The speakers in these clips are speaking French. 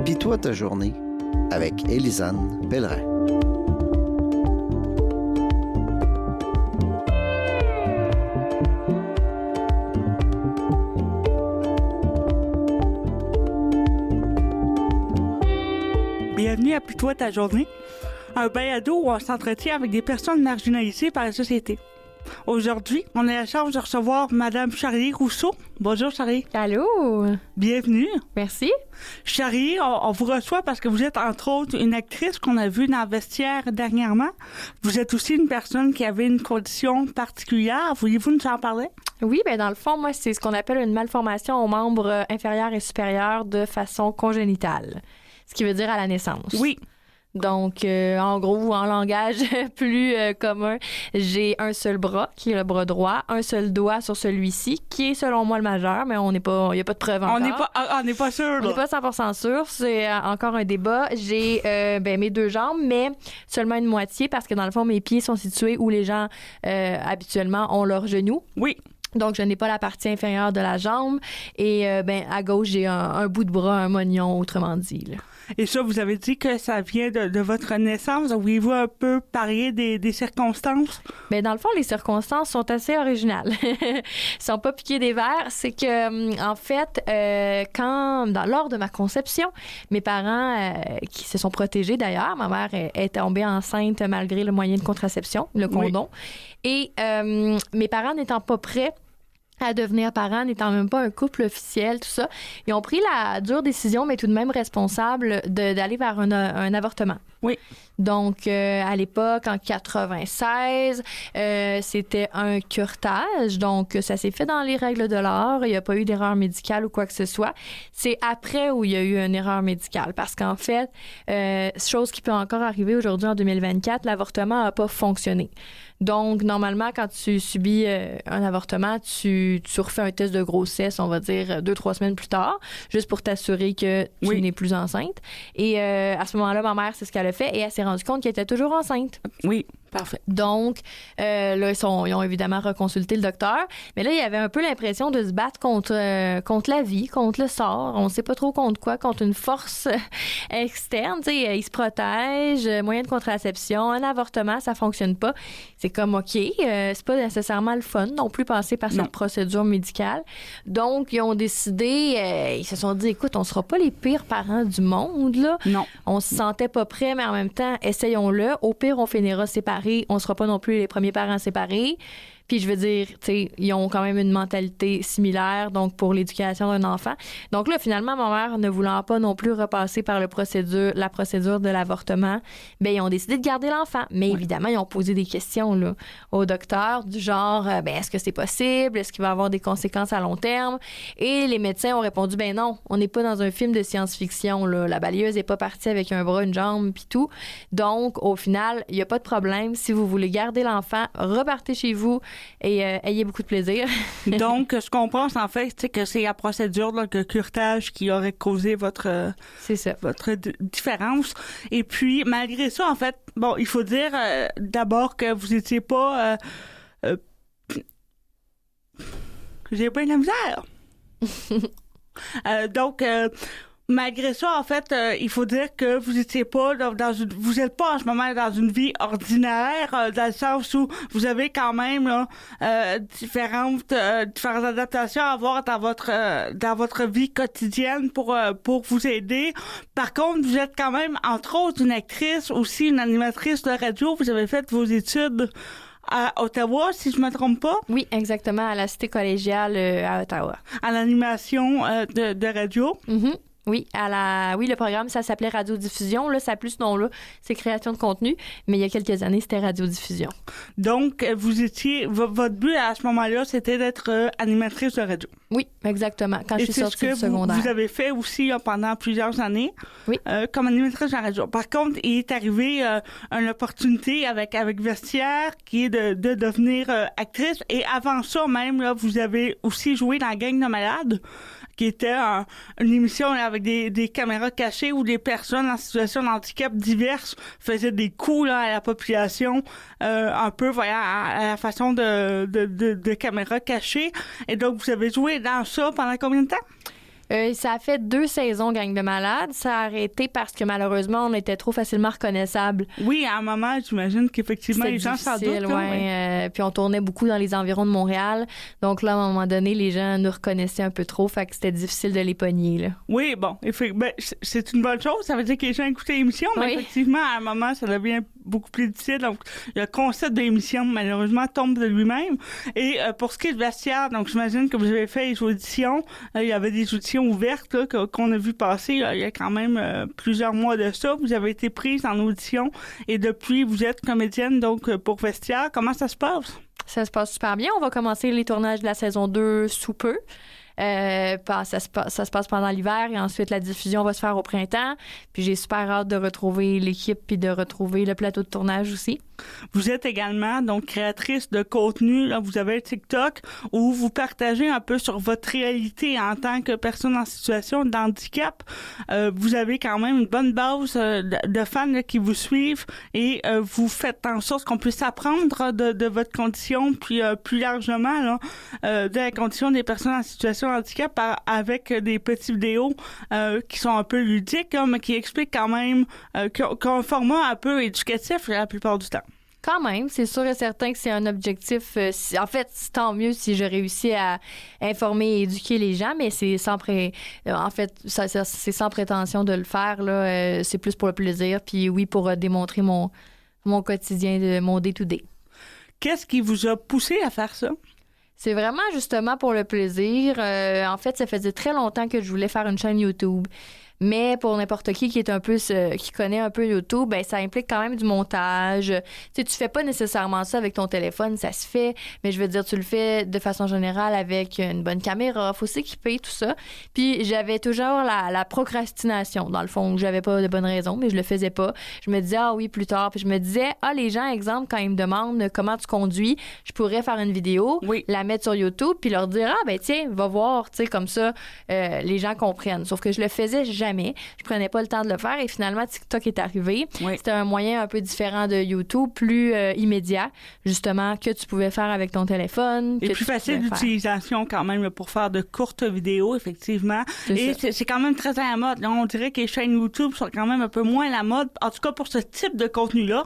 Pis toi ta journée avec Élisane Pellerin. Bienvenue à Puis toi ta journée, un balado où on s'entretient avec des personnes marginalisées par la société. Aujourd'hui, on a la chance de recevoir Madame Charlie Rousseau. Bonjour Charlie. Allô. Bienvenue. Merci. Charlie, on vous reçoit parce que vous êtes entre autres une actrice qu'on a vue dans Vestiaire dernièrement. Vous êtes aussi une personne qui avait une condition particulière. Voulez-vous nous en parler? Oui, ben dans le fond, moi, c'est ce qu'on appelle une malformation aux membres inférieurs et supérieurs de façon congénitale. Ce qui veut dire à la naissance. Oui. Donc, en gros, en langage plus commun, j'ai un seul bras, qui est le bras droit, un seul doigt sur celui-ci, qui est selon moi le majeur, mais il n'y a pas de preuve encore. On n'est pas sûr, là. On n'est pas 100% sûr, c'est encore un débat. J'ai mes deux jambes, mais seulement une moitié, parce que dans le fond, mes pieds sont situés où les gens, habituellement, ont leurs genoux. Oui. Donc, je n'ai pas la partie inférieure de la jambe. Et à gauche, j'ai un bout de bras, un mognon, autrement dit, là. Et ça, vous avez dit que ça vient de votre naissance. Voulez-vous un peu parler des circonstances? Bien, dans le fond, les circonstances sont assez originales. Ils sont pas piqués des verres. C'est que, en fait, lors de ma conception, mes parents, qui se sont protégés d'ailleurs, ma mère est tombée enceinte malgré le moyen de contraception, le condom. Oui. Et mes parents n'étant pas prêts à devenir parents, n'étant même pas un couple officiel, tout ça. Ils ont pris la dure décision, mais tout de même responsable, d'aller vers un avortement. Oui. Donc, à l'époque, en 96, c'était un curetage. Donc, ça s'est fait dans les règles de l'art. Il n'y a pas eu d'erreur médicale ou quoi que ce soit. C'est après où il y a eu une erreur médicale. Parce qu'en fait, chose qui peut encore arriver aujourd'hui en 2024, l'avortement n'a pas fonctionné. Donc, normalement, quand tu subis un avortement, tu refais un test de grossesse, on va dire 2-3 semaines plus tard, juste pour t'assurer que tu n'es plus enceinte. Et à ce moment-là, ma mère, c'est ce qu'elle a fait et elle s'est rendue compte qu'elle était toujours enceinte. Oui, parfait. Donc, là, ils ont évidemment reconsulté le docteur. Mais là, il y avait un peu l'impression de se battre contre la vie, contre le sort. On ne sait pas trop contre quoi, contre une force externe. Tu sais, ils se protègent, moyen de contraception, un avortement, ça fonctionne pas. C'est comme, OK, c'est pas nécessairement le fun non plus passer par cette procédure médicale. Donc, ils ont décidé, ils se sont dit, écoute, on sera pas les pires parents du monde, là. Non. On se sentait pas prêts, mais en même temps, essayons-le. Au pire, on finira séparés. On sera pas non plus les premiers parents séparés. Puis je veux dire, tu sais, ils ont quand même une mentalité similaire, donc pour l'éducation d'un enfant. Donc là, finalement, ma mère, ne voulant pas non plus repasser par la procédure de l'avortement, bien, ils ont décidé de garder l'enfant. Mais évidemment, ils ont posé des questions là, au docteur du genre, est-ce que c'est possible? Est-ce qu'il va y avoir des conséquences à long terme? Et les médecins ont répondu, ben non, on n'est pas dans un film de science-fiction. Là. La balayeuse n'est pas partie avec un bras, une jambe, puis tout. Donc, au final, il n'y a pas de problème. Si vous voulez garder l'enfant, repartez chez vous et ayez beaucoup de plaisir. Donc, ce qu'on pense, en fait, c'est que c'est la procédure de curetage qui aurait causé votre différence. Et puis, malgré ça, en fait, bon, il faut dire d'abord que vous étiez pas... j'ai pas de la misère. Donc... malgré ça, en fait, il faut dire que vous étiez pas vous êtes pas en ce moment dans une vie ordinaire, dans le sens où vous avez quand même là, différentes adaptations à avoir dans votre vie quotidienne pour vous aider. Par contre, vous êtes quand même entre autres une actrice, aussi une animatrice de radio. Vous avez fait vos études à Ottawa, si je me trompe pas. Oui, exactement, à la Cité collégiale à Ottawa. À l'animation de radio. Mm-hmm. Oui, le programme, ça s'appelait Radiodiffusion. Là, ça n'a plus ce nom-là. C'est création de contenu. Mais il y a quelques années, c'était Radiodiffusion. Donc, votre but à ce moment-là, c'était d'être animatrice de radio. Oui, exactement. Quand je suis sortie du secondaire. Vous avez fait aussi pendant plusieurs années. Oui. Comme animatrice de radio. Par contre, il est arrivé une opportunité avec Vestiaire qui est de devenir actrice. Et avant ça même, là, vous avez aussi joué dans la Gang de malades, qui était une émission avec des caméras cachées où des personnes en situation de handicap diverses faisaient des coups là, à la population, un peu à la façon de caméras cachées. Et donc, vous avez joué dans ça pendant combien de temps? Ça a fait 2 saisons, Gang de malades. Ça a arrêté parce que malheureusement, on était trop facilement reconnaissables. Oui, à un moment, j'imagine qu'effectivement, les gens s'en doutent. Puis on tournait beaucoup dans les environs de Montréal. Donc là, à un moment donné, les gens nous reconnaissaient un peu trop. Fait que c'était difficile de les pogner, là. Oui, bon. C'est une bonne chose. Ça veut dire que les gens écoutaient l'émission. Mais effectivement, à un moment, ça devient beaucoup plus difficile. Donc, le concept de l'émission, malheureusement, tombe de lui-même. Et pour ce qui est de vestiaire, donc j'imagine que vous avez fait les auditions. Il y avait des auditions ouvertes là, qu'on a vu passer. Il y a quand même plusieurs mois de ça. Vous avez été prise en audition et depuis, vous êtes comédienne donc pour vestiaire. Comment ça se passe? Ça se passe super bien. On va commencer les tournages de la saison 2 sous peu. Ça se passe pendant l'hiver et ensuite la diffusion va se faire au printemps. Puis j'ai super hâte de retrouver l'équipe puis de retrouver le plateau de tournage aussi. Vous êtes également donc créatrice de contenu. Là, vous avez un TikTok où vous partagez un peu sur votre réalité en tant que personne en situation de handicap. Vous avez quand même une bonne base de fans là, qui vous suivent et vous faites en sorte qu'on puisse apprendre de votre condition puis plus largement là, de la condition des personnes en situation de handicap avec des petites vidéos qui sont un peu ludiques là, mais qui expliquent quand même qu'un format un peu éducatif la plupart du temps. Quand même, c'est sûr et certain que c'est un objectif. En fait, c'est tant mieux si je réussis à informer et éduquer les gens, mais c'est sans c'est sans prétention de le faire. Là, c'est plus pour le plaisir, puis oui, pour démontrer mon quotidien, mon day-to-day. Qu'est-ce qui vous a poussé à faire ça? C'est vraiment justement pour le plaisir. En fait, ça faisait très longtemps que je voulais faire une chaîne YouTube. Mais pour n'importe qui est un peu qui connaît un peu YouTube, ben ça implique quand même du montage. Tu sais, tu fais pas nécessairement ça avec ton téléphone, ça se fait, mais je veux dire tu le fais de façon générale avec une bonne caméra, faut s'équiper tout ça. Puis j'avais toujours la procrastination dans le fond, j'avais pas de bonne raison, mais je le faisais pas. Je me disais oui plus tard, puis je me disais les gens exemple quand ils me demandent comment tu conduis, je pourrais faire une vidéo, la mettre sur YouTube puis leur dire ben tiens, va voir, tu sais comme ça les gens comprennent. Sauf que je le faisais jamais. Je prenais pas le temps de le faire et finalement TikTok est arrivé. C'était un moyen un peu différent de YouTube, plus immédiat, justement, que tu pouvais faire avec ton téléphone. Et plus facile d'utilisation quand même pour faire de courtes vidéos, effectivement. C'est quand même très à la mode. Là, on dirait que les chaînes YouTube sont quand même un peu moins à la mode, en tout cas pour ce type de contenu-là.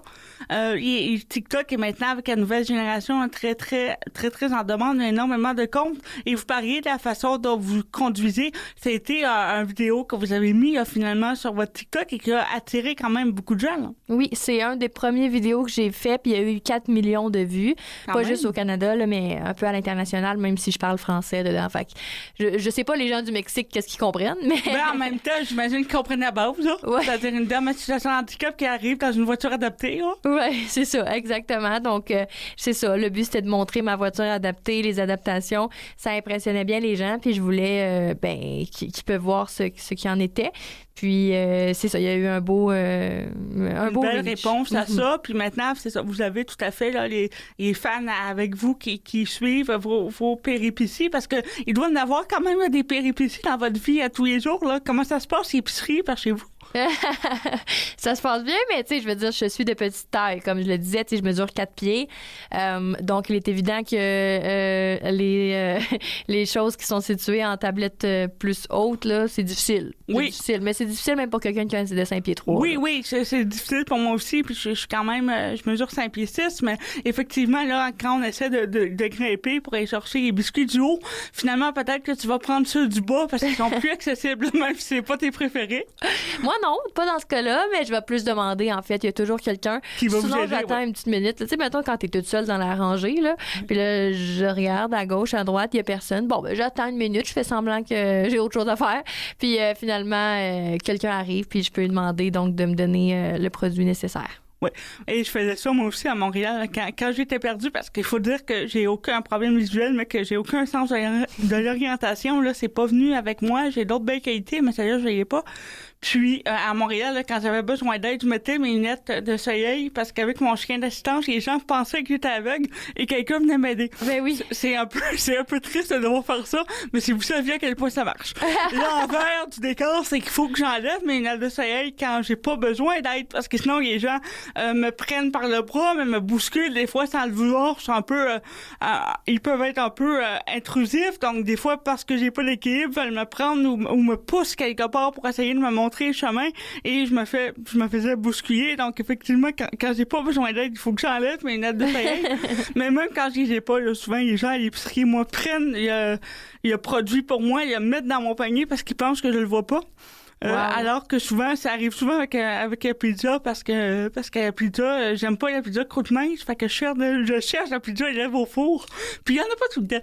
TikTok est maintenant, avec la nouvelle génération, très, très, très, très en demande, énormément de comptes. Et vous parliez de la façon dont vous conduisez. C'était une vidéo que vous avez mis finalement sur votre TikTok et qui a attiré quand même beaucoup de gens. Là. Oui, c'est un des premiers vidéos que j'ai fait, puis il y a eu 4 millions de vues. Pas juste au Canada, là, mais un peu à l'international, même si je parle français dedans. Fait que je sais pas les gens du Mexique qu'est-ce qu'ils comprennent, mais... en même temps, j'imagine qu'ils comprennent la base, là. Ouais. C'est-à-dire une dame en situation de handicap qui arrive dans une voiture adaptée, là. Oui, c'est ça, exactement. Donc, c'est ça. Le but, c'était de montrer ma voiture adaptée, les adaptations. Ça impressionnait bien les gens, puis je voulais qu'ils peuvent voir ce qui en était. Puis, c'est ça, il y a eu un beau belle réponse à ça. Puis maintenant, c'est ça, vous avez tout à fait là, les fans avec vous qui suivent vos péripéties, parce que il doit y en avoir quand même des péripéties dans votre vie à tous les jours. Là. Comment ça se passe, l'épicerie par chez vous? Ça se passe bien, mais tu sais, je veux dire, je suis de petite taille. Comme je le disais, tu sais, je mesure 4 pieds. Donc, il est évident que les choses qui sont situées en tablette plus haute, là, c'est difficile. Oui. C'est difficile, mais c'est difficile même pour quelqu'un qui a de 5 pieds 3. Oui, c'est difficile pour moi aussi. Puis je suis quand même, je mesure 5 pieds 6, mais effectivement, là, quand on essaie de grimper pour aller chercher les biscuits du haut, finalement, peut-être que tu vas prendre ceux du bas parce qu'ils sont plus accessibles, même si c'est pas tes préférés. Moi, non, pas dans ce cas-là, mais je vais plus demander, en fait. Il y a toujours quelqu'un. Qui va vous aider. J'attends une petite minute. Tu sais, mettons, quand t'es toute seule dans la rangée, là, puis là, je regarde à gauche, à droite, il y a personne. Bon, j'attends une minute, je fais semblant que j'ai autre chose à faire. Puis finalement, quelqu'un arrive, puis je peux lui demander, donc, de me donner le produit nécessaire. Oui. Et je faisais ça, moi aussi, à Montréal, quand j'étais perdue, parce qu'il faut dire que j'ai aucun problème visuel, mais que j'ai aucun sens de l'orientation. Là, c'est pas venu avec moi. J'ai d'autres belles qualités, mais celle-là, je l'ai pas. Puis, à Montréal, là, quand j'avais besoin d'aide, je mettais mes lunettes de soleil parce qu'avec mon chien d'assistance, les gens pensaient que j'étais aveugle et quelqu'un venait m'aider. Ben oui. C'est un peu triste de devoir faire ça, mais si vous saviez à quel point ça marche. L'envers du décor, c'est qu'il faut que j'enlève mes lunettes de soleil quand j'ai pas besoin d'aide parce que sinon, les gens me prennent par le bras, mais me bousculent des fois sans le vouloir. Je suis un peu, ils peuvent être un peu intrusifs, donc des fois parce que j'ai pas l'équilibre, veulent me prendre ou me poussent quelque part pour essayer de me montrer le chemin et je me faisais bousculer. Donc effectivement, quand j'ai pas besoin d'aide, il faut que j'enlève mes lunettes de soleil. Mais même quand je les ai pas, là, souvent les gens à l'épicerie, moi, prennent, il y a produit pour moi, ils me mettent dans mon panier parce qu'ils pensent que je le vois pas. Wow. Alors que souvent, ça arrive souvent avec la pizza parce que la pizza, j'aime pas la pizza croûte mince, fait que je cherche la pizza élève au four. Puis il y en a pas tout le temps.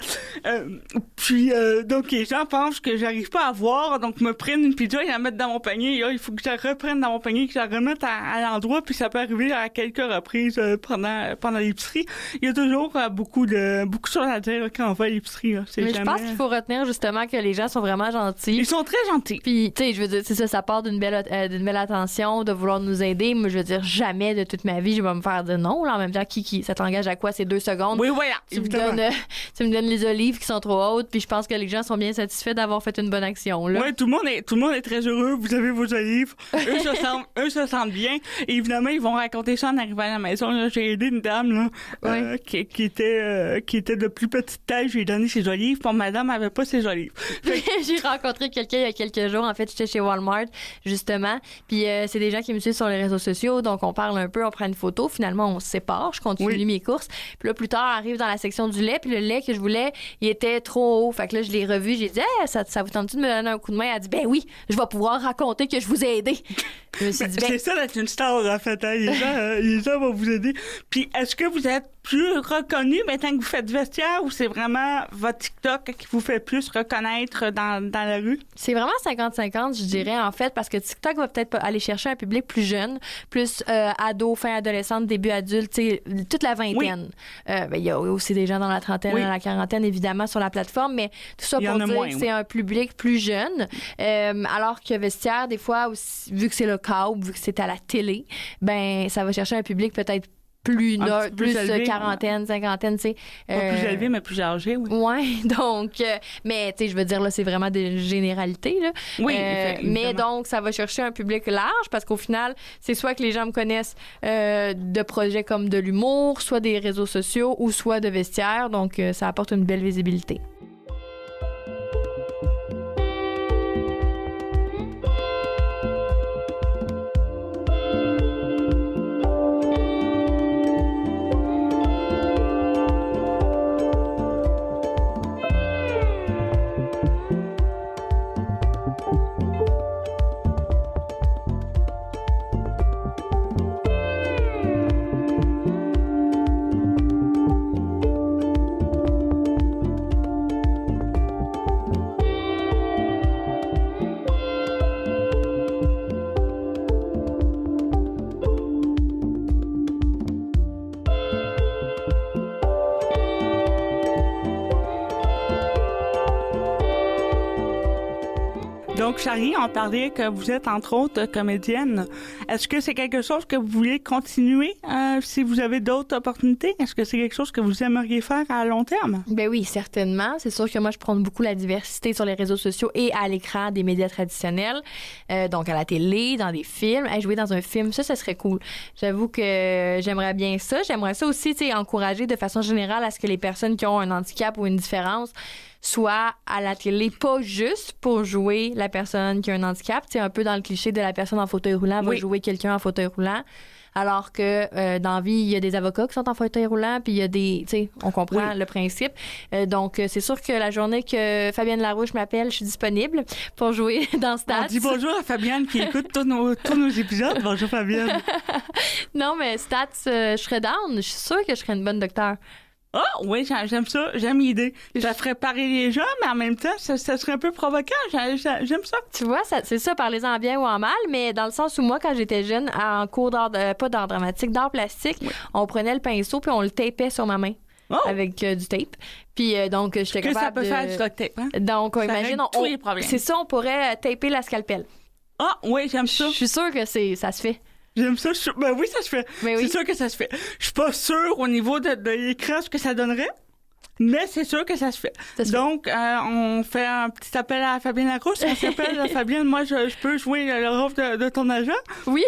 Donc les gens pensent que j'arrive pas à voir, donc me prennent une pizza et la mettent dans mon panier. Là, il faut que je la reprenne dans mon panier, que je la remette à l'endroit, puis ça peut arriver à quelques reprises pendant l'épicerie. Il y a toujours beaucoup de choses à dire quand on va à l'épicerie. Là. Mais je pense qu'il faut retenir justement que les gens sont vraiment gentils. Ils sont très gentils. Puis tu sais, je veux dire, c'est ça part d'une belle attention, de vouloir nous aider. Moi, je veux dire, jamais de toute ma vie, je vais me faire dire non. Là, en même temps, ça t'engage à quoi? C'est 2 secondes. Oui, voilà. Tu me donnes les olives qui sont trop hautes, puis je pense que les gens sont bien satisfaits d'avoir fait une bonne action. Là. Oui, tout le monde est très heureux. Vous avez vos olives. Eux se sentent bien. Et évidemment, ils vont raconter ça en arrivant à la maison. Là, j'ai aidé une dame là, qui était de plus petite taille. Je lui ai donné ses olives. Pour madame, elle avait pas ses olives. J'ai rencontré quelqu'un il y a quelques jours. En fait, j'étais chez Walmart, justement. Puis c'est des gens qui me suivent sur les réseaux sociaux. Donc, on parle un peu, on prend une photo. Finalement, on se sépare. Je continue mes courses. Puis là, plus tard, arrive dans la section du lait. Puis le lait que je voulais, il était trop haut. Fait que là, je l'ai revu. J'ai dit, hey, ça vous tente-tu de me donner un coup de main? Elle a dit, ben oui, je vais pouvoir raconter que je vous ai aidé. Je me suis dit, c'est ça d'être une star, en fait. Hein? Les gens vont vous aider. Puis, est-ce que vous êtes plus reconnu maintenant que vous faites vestiaire ou c'est vraiment votre TikTok qui vous fait plus reconnaître dans la rue? C'est vraiment 50-50, je dirais, en fait, parce que TikTok va peut-être aller chercher un public plus jeune, plus ado, fin adolescente, début adulte, tu sais, toute la vingtaine. Il y a aussi des gens dans la trentaine, dans la quarantaine, évidemment, sur la plateforme, mais tout ça pour dire que c'est un public plus jeune. Alors que vestiaire, des fois, aussi, vu que c'est le câble, vu que c'est à la télé, ben ça va chercher un public peut-être plus élevé, quarantaine, cinquantaine, tu sais. Pas plus élevé, mais plus âgé, oui. Oui, donc, mais tu sais, je veux dire, là, c'est vraiment des généralités, là. Oui, mais donc, ça va chercher un public large parce qu'au final, c'est soit que les gens me connaissent de projets comme de l'humour, soit des réseaux sociaux ou soit de vestiaire, donc ça apporte une belle visibilité. Donc, Chari, on parlait que vous êtes, entre autres, comédienne. Est-ce que c'est quelque chose que vous voulez continuer si vous avez d'autres opportunités? Est-ce que c'est quelque chose que vous aimeriez faire à long terme? Ben oui, certainement. C'est sûr que moi, je prône beaucoup la diversité sur les réseaux sociaux et à l'écran des médias traditionnels. Donc, à la télé, dans des films. Jouer dans un film, ça serait cool. J'avoue que j'aimerais bien ça. J'aimerais ça aussi, tu sais, encourager de façon générale à ce que les personnes qui ont un handicap ou une différence soit à la télé, pas juste pour jouer la personne qui a un handicap. C'est un peu dans le cliché de la personne en fauteuil roulant va jouer quelqu'un en fauteuil roulant. Alors que dans la vie, il y a des avocats qui sont en fauteuil roulant, puis il y a des... Tu sais, on comprend le principe. Donc, c'est sûr que la journée que Fabienne Larouche m'appelle, je suis disponible pour jouer dans Stats. On dit bonjour à Fabienne qui écoute tous nos épisodes. Bonjour, Fabienne. Non, mais Stats, je serais down. Je suis sûre que je serais une bonne docteure. Ah, oui, j'aime ça. J'aime l'idée. Ça ferait parler les gens, mais en même temps, ça serait un peu provoquant. J'aime ça. Tu vois, c'est ça, parlez-en bien ou en mal, mais dans le sens où moi, quand j'étais jeune, en cours d'art, pas d'art dramatique, d'art plastique, on prenait le pinceau puis on le tapait sur ma main. Avec du tape. Puis donc, j'étais capable ça peut faire du duct tape, hein? Donc, imagine, tous les problèmes. C'est ça, on pourrait taper la scalpelle. Ah, oui, j'aime ça. Je suis sûre que ça se fait. J'aime ça. Ben oui, ça se fait. Mais c'est sûr que ça se fait. Je suis pas sûre au niveau de l'écran ce que ça donnerait. Mais c'est sûr que ça se fait. Donc, on fait un petit appel à Fabienne Larousse. On s'appelle, Fabienne, moi, je peux jouer le rôle de ton agent. Oui.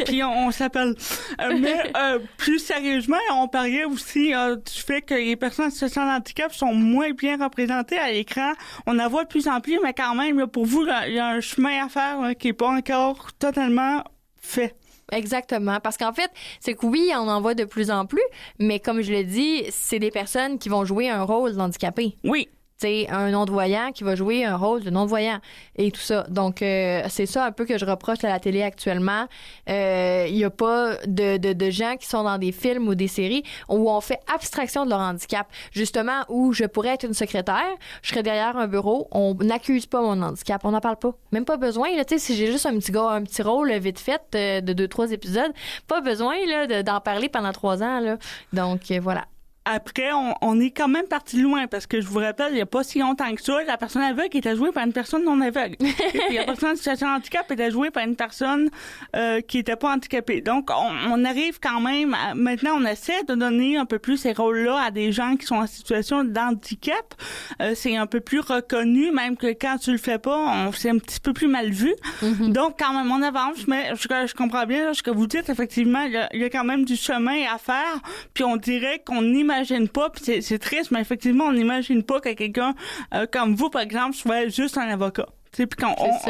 Puis on s'appelle. Mais plus sérieusement, on parlait aussi du fait que les personnes en situation de handicap sont moins bien représentées à l'écran. On en voit de plus en plus, mais quand même, là, pour vous, il y a un chemin à faire là, qui n'est pas encore totalement fait. Exactement. Parce qu'en fait, c'est que oui, on en voit de plus en plus, mais comme je l'ai dit, c'est des personnes qui vont jouer un rôle d'handicapé. Oui. C'est un non-voyant qui va jouer un rôle de non-voyant et tout ça. Donc, c'est ça un peu que je reproche à la télé actuellement. Il n'y a pas de gens qui sont dans des films ou des séries où on fait abstraction de leur handicap. Justement, où je pourrais être une secrétaire, je serais derrière un bureau, on n'accuse pas mon handicap, on n'en parle pas. Même pas besoin, là, tu sais, si j'ai juste un petit rôle vite fait de 2-3 épisodes, pas besoin là, d'en parler pendant 3 ans. Là. Donc, voilà. Après, on est quand même parti loin parce que je vous rappelle, il n'y a pas si longtemps que ça, la personne aveugle était jouée par une personne non aveugle. Puis la personne en situation de handicap était jouée par une personne qui n'était pas handicapée. Donc, on arrive quand même, maintenant, on essaie de donner un peu plus ces rôles-là à des gens qui sont en situation d'handicap. C'est un peu plus reconnu, même que quand tu le fais pas, c'est un petit peu plus mal vu. Mm-hmm. Donc, quand même, on avance, mais je comprends bien là, ce que vous dites. Effectivement, il y a quand même du chemin à faire. Puis on dirait qu'on imagine pas, puis c'est triste, mais effectivement, on n'imagine pas que quelqu'un comme vous, par exemple, soit juste un avocat. Puis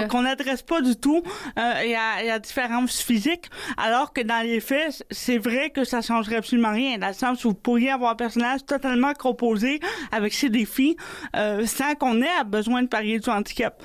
qu'on n'adresse pas du tout il y a différence physique, alors que dans les faits, c'est vrai que ça changerait absolument rien, dans le sens où vous pourriez avoir un personnage totalement composé avec ses défis sans qu'on ait besoin de parier du handicap.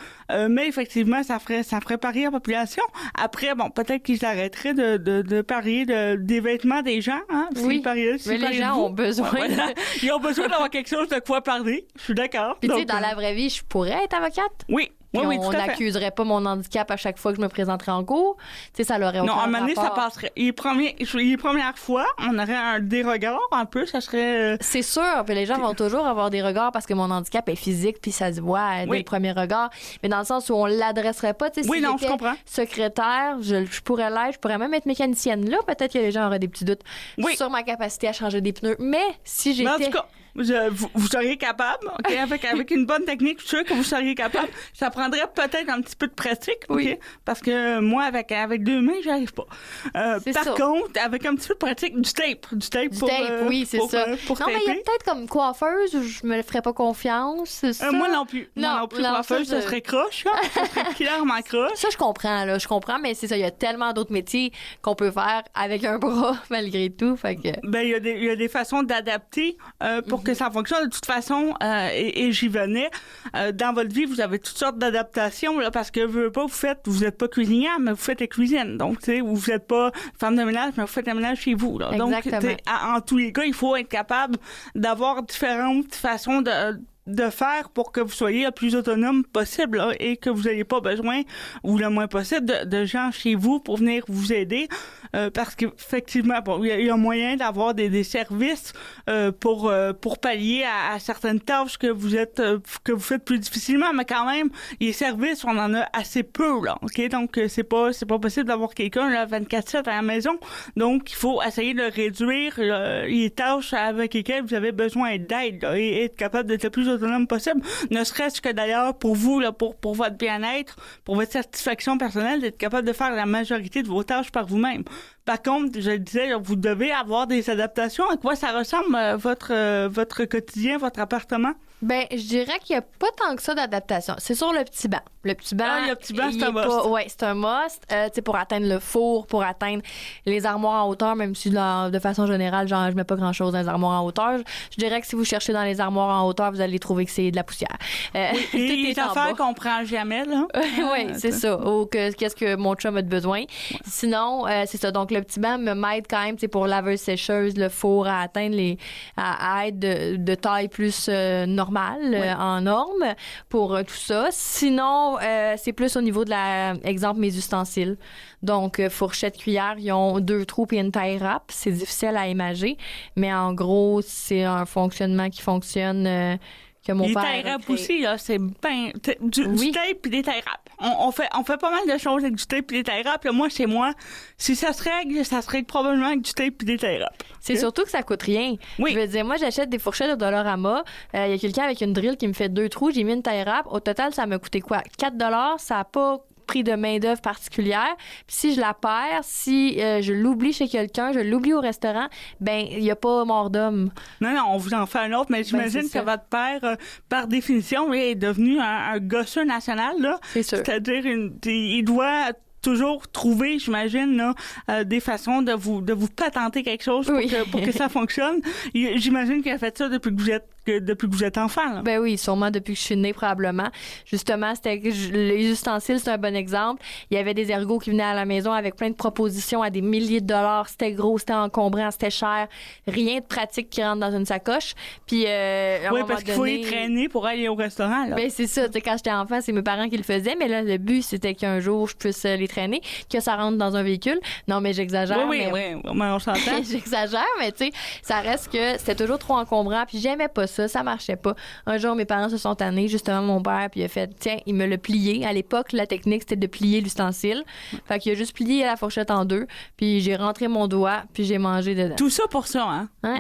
Mais effectivement, ça ferait parier la population. Après, bon, peut-être qu'ils arrêteraient de parier des vêtements des gens. Hein, oui, mais les gens ont besoin. Voilà. Ils ont besoin d'avoir quelque chose de quoi parler. Je suis d'accord. Puis tu sais, dans la vraie vie, je pourrais être avocate. Oui. Oui, on n'accuserait pas mon handicap à chaque fois que je me présenterais en cours. Tu sais, ça l'aurait aucun rapport. Non, à un moment donné, ça passerait. Les premières fois, on aurait des regards un peu, ça serait... C'est sûr, puis les gens vont toujours avoir des regards parce que mon handicap est physique, puis ça se voit dès le premier regard. Mais dans le sens où on l'adresserait pas, tu sais, si j'étais secrétaire, je pourrais l'être, je pourrais même être mécanicienne. Là, peut-être que les gens auraient des petits doutes sur ma capacité à changer des pneus. Mais si j'étais... Mais en tout cas, vous seriez capable, OK? Avec une bonne technique, je suis sûre que vous seriez capable. Ça prendrait peut-être un petit peu de pratique, OK? Oui. Parce que moi, avec 2 mains, j'y arrive pas. Par contre, avec un petit peu de pratique, du tape. Du tape, oui, c'est ça. Pour non, mais il y a peut-être comme coiffeuse où je me ferais pas confiance, c'est ça? Moi non plus. Moi non plus, coiffeuse, ça serait croche, hein? Ça serait clairement croche. Ça, je comprends, mais c'est ça, il y a tellement d'autres métiers qu'on peut faire avec un bras, malgré tout, fait que... Ben, il y a des façons d'adapter pour que ça fonctionne. De toute façon, et j'y venais, dans votre vie, vous avez toutes sortes d'adaptations, là, parce que vous n'êtes pas cuisinière, mais vous faites la cuisine. Donc, tu sais, vous n'êtes pas femme de ménage, mais vous faites le ménage chez vous. Là. Donc, en tous les cas, il faut être capable d'avoir différentes façons de faire pour que vous soyez le plus autonome possible là, et que vous n'ayez pas besoin, ou le moins possible, de gens chez vous pour venir vous aider. Parce qu'effectivement, bon, il y a moyen d'avoir des services pour pallier à certaines tâches que vous faites plus difficilement, mais quand même, les services, on en a assez peu, là, OK? Donc, c'est pas possible d'avoir quelqu'un, là, 24/7 à la maison. Donc, il faut essayer de réduire les tâches avec lesquelles vous avez besoin d'aide, là, et être capable d'être le plus autonome possible. Ne serait-ce que d'ailleurs, pour vous, là, pour votre bien-être, pour votre satisfaction personnelle, d'être capable de faire la majorité de vos tâches par vous-même. Par contre, je le disais, vous devez avoir des adaptations. À quoi ça ressemble votre quotidien, votre appartement? Ben, je dirais qu'il n'y a pas tant que ça d'adaptation. C'est sur le petit banc. Le petit banc, c'est un must. Oui, c'est un must. Tu sais, pour atteindre le four, pour atteindre les armoires en hauteur, même si de façon générale, genre, je mets pas grand-chose dans les armoires en hauteur. Je dirais que si vous cherchez dans les armoires en hauteur, vous allez trouver que c'est de la poussière. Oui, et les affaires qu'on prend jamais, là. Oui, c'est ça. Ou qu'est-ce que mon chum a de besoin. Ouais. Sinon, c'est ça. Donc, le petit banc m'aide quand même, tu sais, pour laveuse sécheuse, le four, à atteindre à être de taille plus normale, en norme, pour tout ça. Sinon, c'est plus au niveau de exemple, mes ustensiles. Donc, fourchette, cuillère, ils ont 2 trous et une taille râpe. C'est difficile à imager, mais en gros, c'est un fonctionnement qui fonctionne que mon les père tie a wraps créé. aussi, là, c'est du Oui. tape et des tie wraps. On fait pas mal de choses avec du tape et des tie wraps. Là, moi, chez moi, si ça se règle probablement avec du tape et des tie wraps. C'est Ok? surtout que ça coûte rien. Oui. Je veux dire, moi, j'achète des fourchettes au Dollarama. Il y a quelqu'un avec une drill qui me fait 2 trous. J'ai mis une tie wrap. Au total, ça m'a coûté quoi? 4 $. Ça n'a pas prix de main-d'œuvre particulière. Puis si je la perds, si je l'oublie chez quelqu'un, je l'oublie au restaurant, ben il n'y a pas mort d'homme. Non, on vous en fait un autre, mais j'imagine c'est que ça. votre père, par définition, lui, est devenu un gosseur national, là. C'est sûr. C'est-à-dire, il doit toujours trouver, j'imagine, là, des façons de vous patenter quelque chose pour, Oui. pour que ça fonctionne. J'imagine qu'il a fait ça depuis que vous êtes enfant, là. Ben oui, sûrement depuis que je suis née, probablement. Justement, les ustensiles, c'est un bon exemple. Il y avait des ergots qui venaient à la maison avec plein de propositions à des milliers de dollars. C'était gros, c'était encombrant, c'était cher. Rien de pratique qui rentre dans une sacoche. Puis, à un Oui, moment parce qu'il faut y donné- traîner pour aller au restaurant, là. Ben c'est ça, tu sais, quand j'étais enfant, c'est mes parents qui le faisaient, mais là, le but, c'était qu'un jour, je puisse les traîner, que ça rentre dans un véhicule. Non, mais j'exagère. oui, mais... mais on s'entend. J'exagère, mais tu sais, ça reste que c'était toujours trop encombrant, puis j'aimais pas ça marchait pas. Un jour, mes parents se sont tannés, justement, mon père, puis il a fait, tiens, il me l'a plié. À l'époque, la technique, c'était de plier l'ustensile. Fait qu'il a juste plié la fourchette en 2, puis j'ai rentré mon doigt, puis j'ai mangé dedans. Tout ça pour ça, hein? Ouais.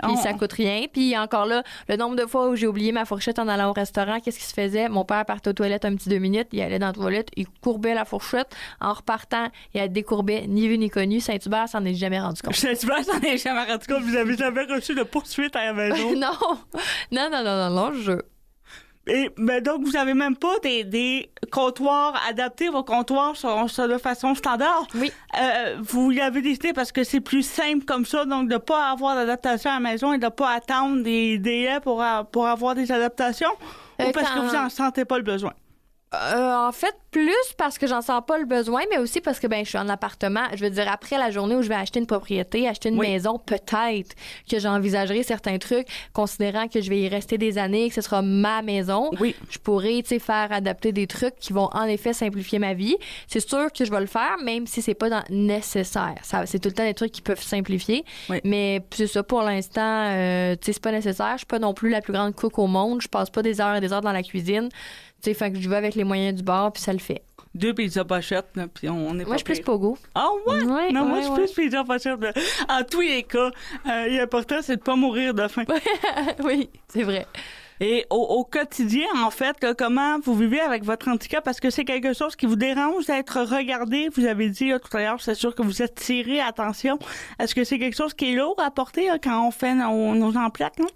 Puis ça coûte rien. Puis encore là, le nombre de fois où j'ai oublié ma fourchette en allant au restaurant, qu'est-ce qui se faisait? Mon père partait aux toilettes un petit 2 minutes, il allait dans la toilette, il courbait la fourchette. En repartant, il décourbait, ni vu ni connu. Saint-Hubert s'en est jamais rendu compte. Saint-Hubert s'en est jamais rendu compte. Vous avez jamais reçu de poursuite à la maison. non, je jure. Et ben donc vous avez même pas des comptoirs adaptés, vos comptoirs sont de façon standard. Oui. Vous y avez décidé parce que c'est plus simple comme ça, donc de pas avoir d'adaptation à la maison et de pas attendre des délais pour avoir des adaptations, ou parce que vous en sentez pas le besoin? En fait, plus parce que j'en sens pas le besoin, mais aussi parce que je suis en appartement. Je veux dire, après la journée où je vais acheter une propriété, acheter une maison, peut-être que j'envisagerai certains trucs, considérant que je vais y rester des années, que ce sera ma maison. Oui. Je pourrais, faire adapter des trucs qui vont en effet simplifier ma vie. C'est sûr que je vais le faire, même si c'est pas nécessaire. C'est tout le temps des trucs qui peuvent simplifier. Oui. Mais c'est ça, pour l'instant, c'est pas nécessaire. Je suis pas non plus la plus grande cook au monde. Je passe pas des heures et des heures dans la cuisine. Fait que je vais avec les moyens du bord, puis ça le fait. 2 pizzas pochettes, là, puis on est Moi, je suis plus pire. pogo. Ah ouais? Ouais, Non, moi, ouais, je suis plus pizza pochette. Là. En tous les cas, l'important, c'est de pas mourir de faim. Oui, c'est vrai. Et au quotidien, en fait, là, comment vous vivez avec votre handicap? Parce que c'est quelque chose qui vous dérange d'être regardé. Vous avez dit là, tout à l'heure, c'est sûr que vous êtes tiré, attention. Est-ce que c'est quelque chose qui est lourd à porter là, quand on fait nos emplettes, non?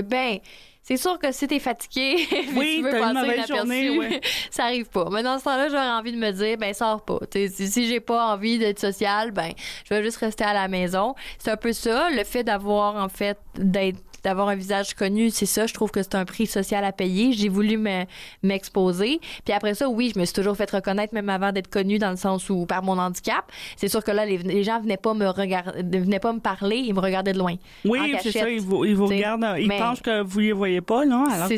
Ben, c'est sûr que si t'es fatigué, oui, tu veux t'as une passer mauvaise journée, inaperçu, ouais. ça arrive pas. Mais dans ce temps-là, j'aurais envie de me dire, sors pas. Si j'ai pas envie d'être sociale, je vais juste rester à la maison. C'est un peu ça, le fait d'avoir, en fait, d'avoir un visage connu, c'est ça, je trouve que c'est un prix social à payer. J'ai voulu m'exposer. Puis après ça, oui, je me suis toujours fait reconnaître, même avant d'être connue, dans le sens où, par mon handicap. C'est sûr que là, les gens venaient pas me parler, ils me regardaient de loin. Oui, c'est ça, ils vous regardent, ils pensent que vous les voyez pas, là, alors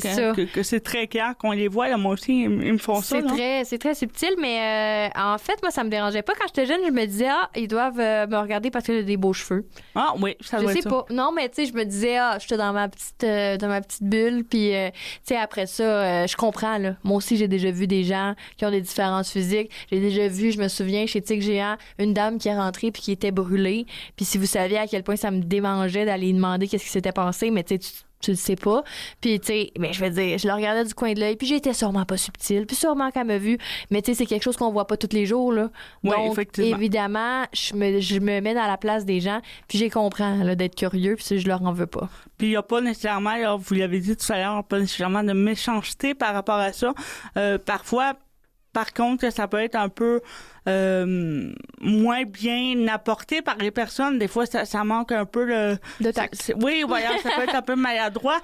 que c'est très clair qu'on les voit. Là, moi aussi, ils me font ça. C'est très subtil, mais en fait, moi, ça me dérangeait pas. Quand j'étais jeune, je me disais, ils doivent me regarder parce que j'ai des beaux cheveux. Ah oui, ça doit être ça. Je sais pas. Non, mais tu sais, je me disais, je suis dans ma petite bulle, puis tu sais, après ça, je comprends, là. Moi aussi, j'ai déjà vu des gens qui ont des différences physiques. J'ai déjà vu, je me souviens, chez Tic Géant, une dame qui est rentrée puis qui était brûlée. Puis si vous saviez à quel point ça me démangeait d'aller demander qu'est-ce qui s'était passé, mais tu sais, tu le sais pas. Puis, tu sais, je veux dire, je le regardais du coin de l'œil, puis j'étais sûrement pas subtile, puis sûrement qu'elle m'a vu. Mais, tu sais, c'est quelque chose qu'on voit pas tous les jours, là. Oui, donc, effectivement. évidemment, je me mets dans la place des gens, puis j'ai comprends, là, d'être curieux, puis je leur en veux pas. Puis il n'y a pas nécessairement, là, vous l'avez dit tout à l'heure, pas nécessairement de méchanceté par rapport à ça. Parfois, par contre, ça peut être un peu moins bien apporté par les personnes. Des fois, ça manque un peu de tact. Oui, voilà, ça peut être un peu maladroit.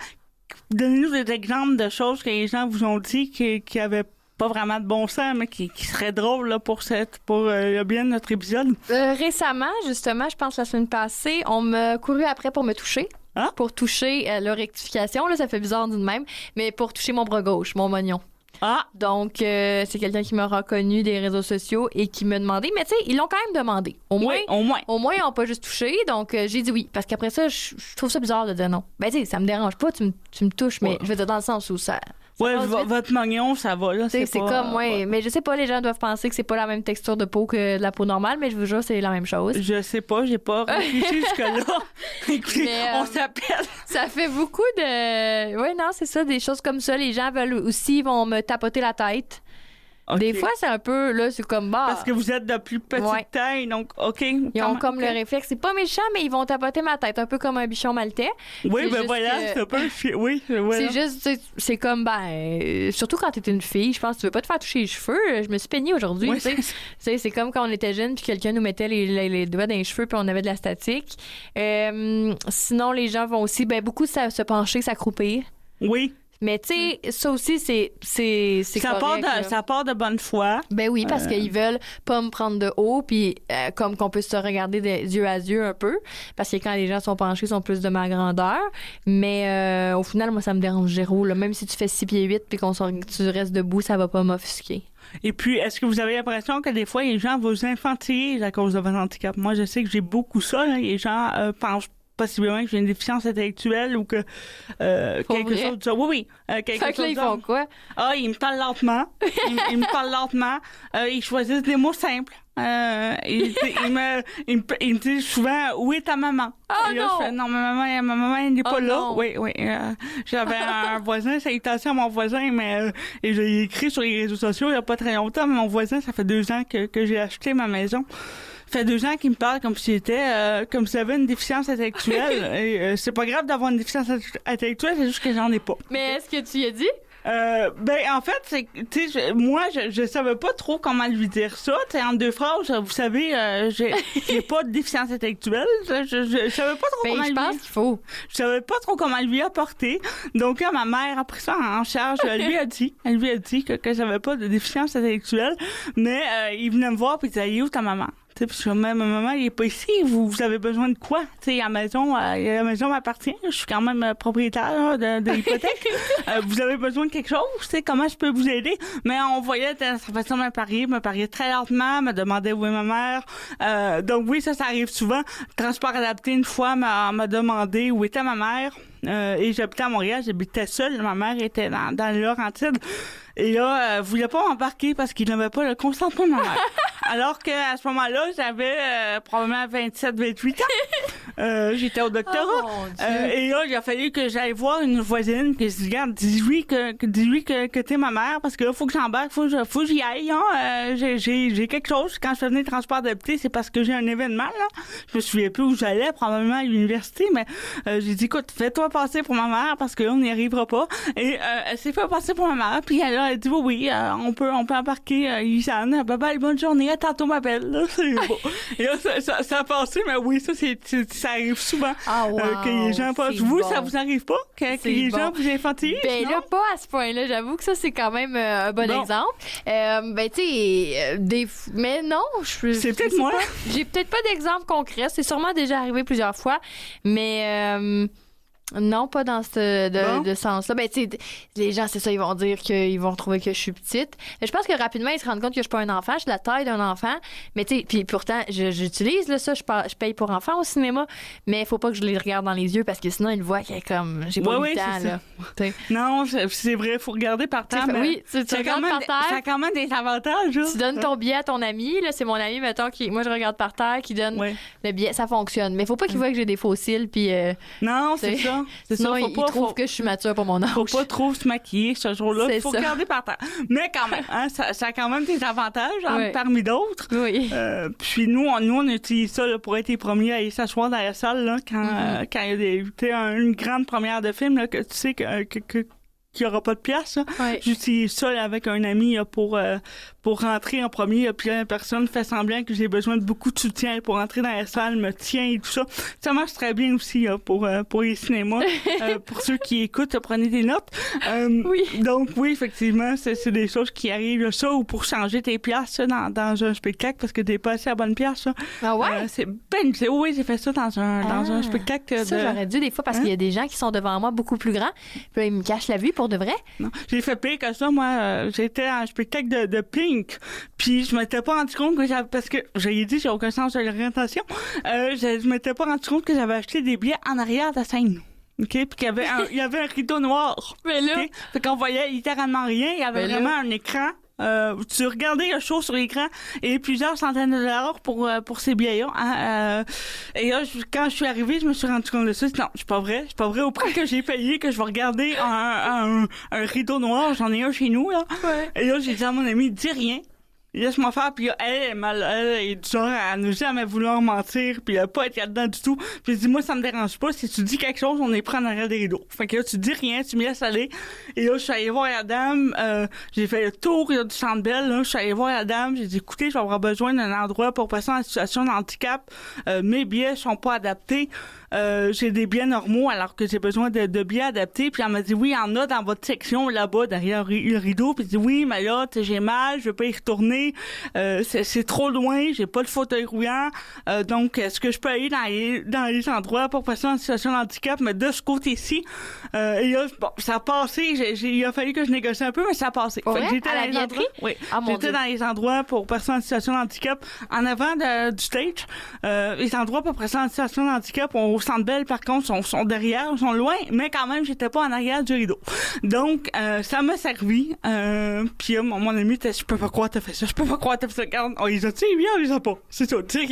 Donnez-nous des exemples de choses que les gens vous ont dit qui avaient pas vraiment de bon sens, mais qui seraient drôles là, pour le bien de notre épisode. Récemment, justement, je pense la semaine passée, on m'a couru après pour me toucher. Hein? Pour toucher leur rectification. Là, ça fait bizarre d'une même, mais pour toucher mon bras gauche, mon moignon. Ah! Donc, c'est quelqu'un qui m'a reconnu des réseaux sociaux et qui m'a demandé. Mais tu sais, ils l'ont quand même demandé. Au moins, ils n'ont pas juste touché. Donc, j'ai dit oui. Parce qu'après ça, je trouve ça bizarre de dire non. Ben, tu sais, ça me dérange pas, tu me touches, mais je veux dire dans le sens où ça. Ouais, votre mognon, ça va, là. C'est pas, comme, ouais. Mais je sais pas, les gens doivent penser que c'est pas la même texture de peau que de la peau normale, mais je vous jure, c'est la même chose. Je sais pas, j'ai pas réfléchi jusque-là. Écoutez, on s'appelle. Ça fait beaucoup de. Oui, non, c'est ça, des choses comme ça. Les gens vont me tapoter la tête. Okay. Des fois, c'est un peu, là, c'est comme, bah. Parce que vous êtes de plus petite taille, donc, OK. Ils ont comme le réflexe. C'est pas méchant, mais ils vont tapoter ma tête, un peu comme un bichon maltais. Oui, ben voilà, c'est un peu. Oui, voilà. C'est juste, c'est comme, surtout quand t'es une fille, je pense que tu veux pas te faire toucher les cheveux. Je me suis peignée aujourd'hui, tu sais. C'est comme quand on était jeunes, puis quelqu'un nous mettait les doigts dans les cheveux, puis on avait de la statique. Sinon, les gens vont aussi, beaucoup se pencher, s'accroupir. Oui. Mais tu sais, ça aussi, c'est ça correct. Ça part de bonne foi. Ben oui, parce qu'ils veulent pas me prendre de haut, puis comme qu'on peut se regarder yeux à yeux un peu, parce que quand les gens sont penchés, ils sont plus de ma grandeur. Mais au final, moi, ça me dérange zéro. Là. Même si tu fais 6 pieds 8 puis tu restes debout, ça va pas m'offusquer. Et puis, est-ce que vous avez l'impression que des fois, les gens vous infantilisent à cause de votre handicap? Moi, je sais que j'ai beaucoup ça. Là. Les gens pensent possiblement que j'ai une déficience intellectuelle ou que quelque chose de ça. Oui. Quelque fait que là, ils font quoi? Ah, ils me parlent lentement. Ils me parlent lentement. Ils choisissent des mots simples. Ils me disent souvent « Où est ta maman? » Oh là, non! Je fais, non, ma maman, elle n'est pas là. Non. Oui. J'avais un voisin, salutations à mon voisin, mais et je l'ai écrit sur les réseaux sociaux il n'y a pas très longtemps, mais mon voisin, ça fait 2 ans que j'ai acheté ma maison. Ça fait 2 ans qu'il me parle comme si j'avais une déficience intellectuelle. Et c'est pas grave d'avoir une déficience intellectuelle, c'est juste que j'en ai pas. Mais est-ce que tu y as dit? En fait, moi, je savais pas trop comment lui dire ça. En 2 phrases, vous savez, j'ai pas de déficience intellectuelle. Je savais pas trop comment je pense qu'il faut. Je savais pas trop comment lui apporter. Donc, quand ma mère a pris ça en charge, elle lui a dit que j'avais pas de déficience intellectuelle. Mais il venait me voir puis il disait, où ta maman? Parce que ma maman, elle est pas ici. Vous avez besoin de quoi? La maison m'appartient. Je suis quand même propriétaire de l'hypothèque. Vous avez besoin de quelque chose? Comment je peux vous aider? Mais on voyait sa façon de me parier très lentement, me demandait où est ma mère. Donc oui, ça arrive souvent. Transport adapté, une fois, m'a demandé où était ma mère. Et j'habitais à Montréal, j'habitais seule. Ma mère était dans les Laurentides. Et là, elle voulait pas m'embarquer parce qu'il n'avait pas le consentement de ma mère. Alors qu'à ce moment-là, j'avais probablement 27-28 ans. J'étais au doctorat. Et là, il a fallu que j'aille voir une voisine que je dis, regarde, dis-lui que t'es ma mère parce que là, faut que j'embarque, faut que j'y aille. Hein. J'ai quelque chose. Quand je faisais transport adapté, c'est parce que j'ai un événement. Là. Je me souviens plus où j'allais, probablement à l'université, mais j'ai dit, écoute, fais-toi passer pour ma mère parce que là, on n'y arrivera pas. Et elle s'est fait passer pour ma mère. Puis elle a dit, oui, on peut embarquer Lisanne. Bye, bonne journée. À tantôt, ma belle. Là, c'est beau. Et là, ça a passé, mais oui, ça arrive souvent. Que les gens passent. Vous, ça vous arrive pas? Que les gens vous infantilisent? Ben là, pas à ce point-là. J'avoue que ça, c'est quand même un bon exemple. Tu sais, mais non, c'est peut-être moi. J'ai peut-être pas d'exemple concret. C'est sûrement déjà arrivé plusieurs fois, mais non, pas dans de sens-là. Ben, tu sais, les gens, c'est ça, ils vont dire qu'ils vont trouver que je suis petite. Mais je pense que rapidement, ils se rendent compte que je suis pas un enfant, je suis la taille d'un enfant. Mais tu sais, puis pourtant, j'utilise là, ça, je paye pour enfants au cinéma, mais il faut pas que je les regarde dans les yeux parce que sinon, ils voient que comme j'ai pas 8 ans, là. Non, c'est vrai, il faut regarder par terre. Oui, tu regardes par terre. Ça a quand même des avantages. Tu donnes ton billet à ton ami, là, c'est mon ami, mettons, moi je regarde par terre, qui donne le billet, ça fonctionne. Mais il faut pas qu'il voit que j'ai des fossiles, puis non, c'est ça. Sinon, il trouve que je suis mature pour mon âge. Faut pas trop se maquiller ce jour-là. Il faut regarder par terre. Mais quand même, hein, ça a quand même des avantages parmi d'autres. Oui. Puis nous, on utilise ça là, pour être les premiers à aller s'asseoir dans la salle là, quand il y a une grande première de film là, que tu sais qu'il n'y aura pas de pièce. J'utilise ça là, avec un ami là, pour pour rentrer en premier. Puis la personne fait semblant que j'ai besoin de beaucoup de soutien pour entrer dans la salle, me tient et tout ça. Ça marche très bien aussi pour les cinémas. Pour ceux qui écoutent, prenez des notes. Oui. Donc oui, effectivement, c'est des choses qui arrivent. Ça, ou pour changer tes places dans un spectacle parce que t'es pas assez à bonne place. Ça. Ah ouais? Oui, j'ai fait ça dans un spectacle. Ça, j'aurais dû des fois parce qu'il y a des gens qui sont devant moi beaucoup plus grands. Puis là, ils me cachent la vue pour de vrai. Non, j'ai fait pire que ça. Moi, j'étais à un spectacle de Pink. Puis je m'étais pas rendu compte que j'avais... Parce que j'ai dit, j'ai aucun sens de l'orientation. Je m'étais pas rendu compte que j'avais acheté des billets en arrière de la scène. OK? Puis qu'il y avait un rideau noir. Mais là... Okay? Fait qu'on voyait littéralement rien. Il y avait vraiment un écran. Tu regardais un show sur l'écran et plusieurs centaines de dollars pour ces billets-là. Hein? Et là, quand je suis arrivée, je me suis rendu compte de ça. Non, c'est pas vrai. C'est pas vrai. Au prix que j'ai payé, que je vais regarder un rideau noir. J'en ai un chez nous, là. Ouais. Et là, j'ai dit à mon ami, dis rien. Laisse-moi faire, puis elle est du genre à nous jamais vouloir mentir, puis pas être là-dedans du tout. Puis je dis, moi, ça me dérange pas. Si tu dis quelque chose, on est prêt en arrière des rideaux. Fait que là, tu dis rien, tu me laisses aller. Et là, je suis allée voir la dame, j'ai fait le tour du Centre Bell, là. Je suis allée voir la dame, j'ai dit, écoutez, je vais avoir besoin d'un endroit pour passer en situation de handicap. Mes billets sont pas adaptés. J'ai des billets normaux alors que j'ai besoin de billets adaptés. Puis elle m'a dit, oui, il y en a dans votre section là-bas, derrière le rideau. Puis je dis, oui, mais là, j'ai mal, je veux pas y retourner. C'est trop loin, j'ai pas de fauteuil roulant. Donc, est-ce que je peux aller dans les endroits pour passer en situation de handicap, mais de ce côté-ci? Et là, bon, ça a passé. Il a fallu que je négocie un peu, mais ça a passé. Ouais, j'étais à la billetterie? Oui. Ah, j'étais dans les endroits pour personnes en situation de handicap en avant du stage. Les endroits pour personnes en situation de handicap au Centre Bell, par contre, sont derrière, sont loin, mais quand même, j'étais pas en arrière du rideau. Donc, ça m'a servi. Puis mon ami était, je peux pas croire que t'as fait ça. Je peux pas croire que t'as fait ça. Regarde, on les a-tu bien, on les a pas. C'est ça, tu sais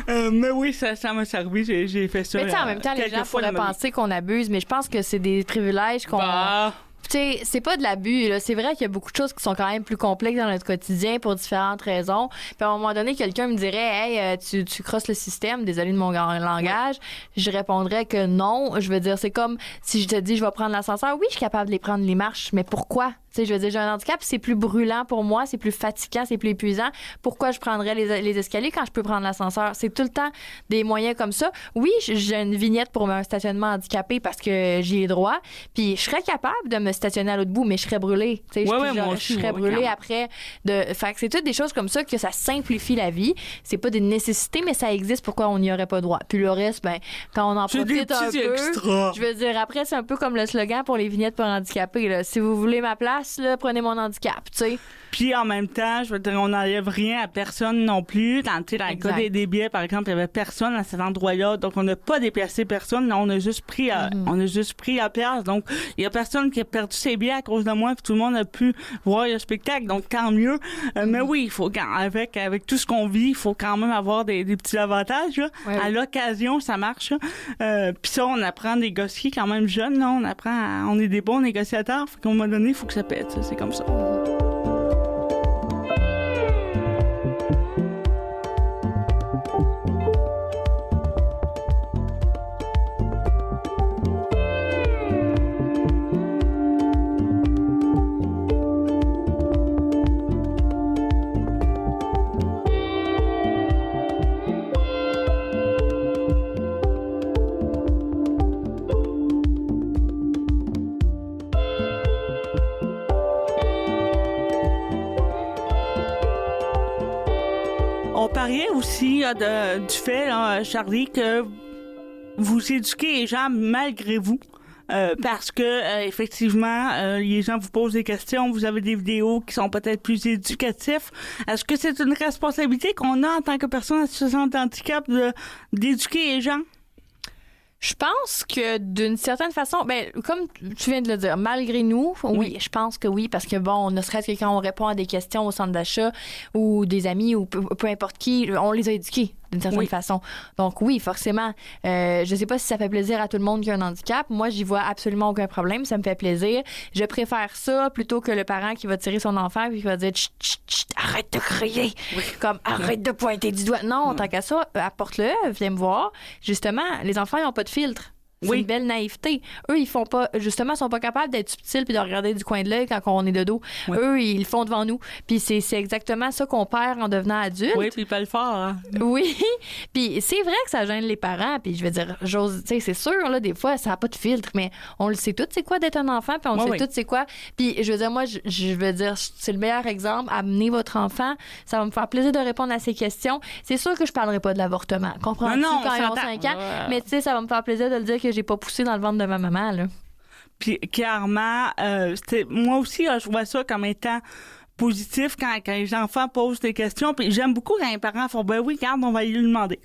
rien. Mais oui, ça m'a servi. J'ai fait ça. Mais tu sais, en même temps, les gens pourraient penser qu'on abuse, mais je pense que c'est des privilèges qu'on... Tu sais, c'est pas de l'abus, là. C'est vrai qu'il y a beaucoup de choses qui sont quand même plus complexes dans notre quotidien pour différentes raisons. Puis à un moment donné, quelqu'un me dirait, hey, tu crosses le système, désolé de mon langage. Ouais. Je répondrais que non. Je veux dire, c'est comme si je te dis, je vais prendre l'ascenseur. Oui, je suis capable de les prendre les marches, mais pourquoi? Tu sais, je veux dire, j'ai un handicap, c'est plus brûlant pour moi, c'est plus fatigant, c'est plus épuisant. Pourquoi je prendrais les escaliers quand je peux prendre l'ascenseur? C'est tout le temps des moyens comme ça. Oui, j'ai une vignette pour un stationnement handicapé parce que j'y ai droit. Puis je serais capable de me stationner à l'autre bout, mais je serais brûlée. Tu sais, je serais brûlée après. Fait que c'est toutes des choses comme ça que ça simplifie la vie. C'est pas des nécessités, mais ça existe. Pourquoi on n'y aurait pas droit? Puis le reste, ben, quand on en profite un peu, extra. Je veux dire, après, c'est un peu comme le slogan pour les vignettes pour handicapés. Là. Si vous voulez ma place, là, prenez mon handicap, tu sais. Puis en même temps, je veux dire, on n'enlève rien à personne non plus. Dans le cas des billets, par exemple, il n'y avait personne à cet endroit-là, donc on n'a pas déplacé personne. On a juste pris la place. Donc il y a personne qui a perdu ses billets à cause de moi, puis tout le monde a pu voir le spectacle. Donc tant mieux. Mais oui, il faut avec tout ce qu'on vit, il faut quand même avoir des petits avantages. Là. Ouais. À l'occasion, ça marche. Puis ça, on apprend à négocier quand même jeune. Là. On est des bons négociateurs. Fait qu'à un moment donné, il faut que ça pète. Ça, c'est comme ça. On parlait aussi du fait, là, Charlie, que vous éduquez les gens malgré vous. Parce que effectivement, les gens vous posent des questions, vous avez des vidéos qui sont peut-être plus éducatifs. Est-ce que c'est une responsabilité qu'on a en tant que personne en situation de handicap d'éduquer les gens? Je pense que d'une certaine façon, ben comme tu viens de le dire, malgré nous, oui, je pense que oui, parce que bon, ne serait-ce que quand on répond à des questions au centre d'achat ou des amis ou peu importe qui, on les a éduqués d'une certaine façon. Donc oui, forcément. Je sais pas si ça fait plaisir à tout le monde qui a un handicap. Moi, j'y vois absolument aucun problème. Ça me fait plaisir. Je préfère ça plutôt que le parent qui va tirer son enfant et qui va dire chut, chut, chut, arrête de crier. Oui. Comme arrête de pointer du doigt. Non, tant qu'à ça, apporte-le, viens me voir. Justement, les enfants, ils n'ont pas de filtre. C'est Oui. une belle naïveté. Eux, ils font pas, justement, ils sont pas capables d'être subtils puis de regarder du coin de l'œil quand on est de dos. Oui. Eux, ils le font devant nous. Puis c'est exactement ça qu'on perd en devenant adulte. Oui, puis pas le fort. Hein? Oui. Puis c'est vrai que ça gêne les parents. Puis je veux dire, tu sais, c'est sûr, là, des fois, ça n'a pas de filtre, mais on le sait tout, c'est quoi d'être un enfant, puis on le sait tout, c'est quoi. Puis je veux dire, moi, je veux dire, c'est le meilleur exemple. Amener votre enfant, ça va me faire plaisir de répondre à ses questions. C'est sûr que je parlerai pas de l'avortement. Comprends-tu Non, quand ils ont s'entend. 5 ans? Mais tu sais, ça va me faire plaisir de le dire que j'ai pas poussé dans le ventre de ma maman, là. Puis clairement, moi aussi, là, je vois ça comme étant positif quand les enfants posent des questions. Puis j'aime beaucoup quand les parents font ben oui, regarde, on va lui demander.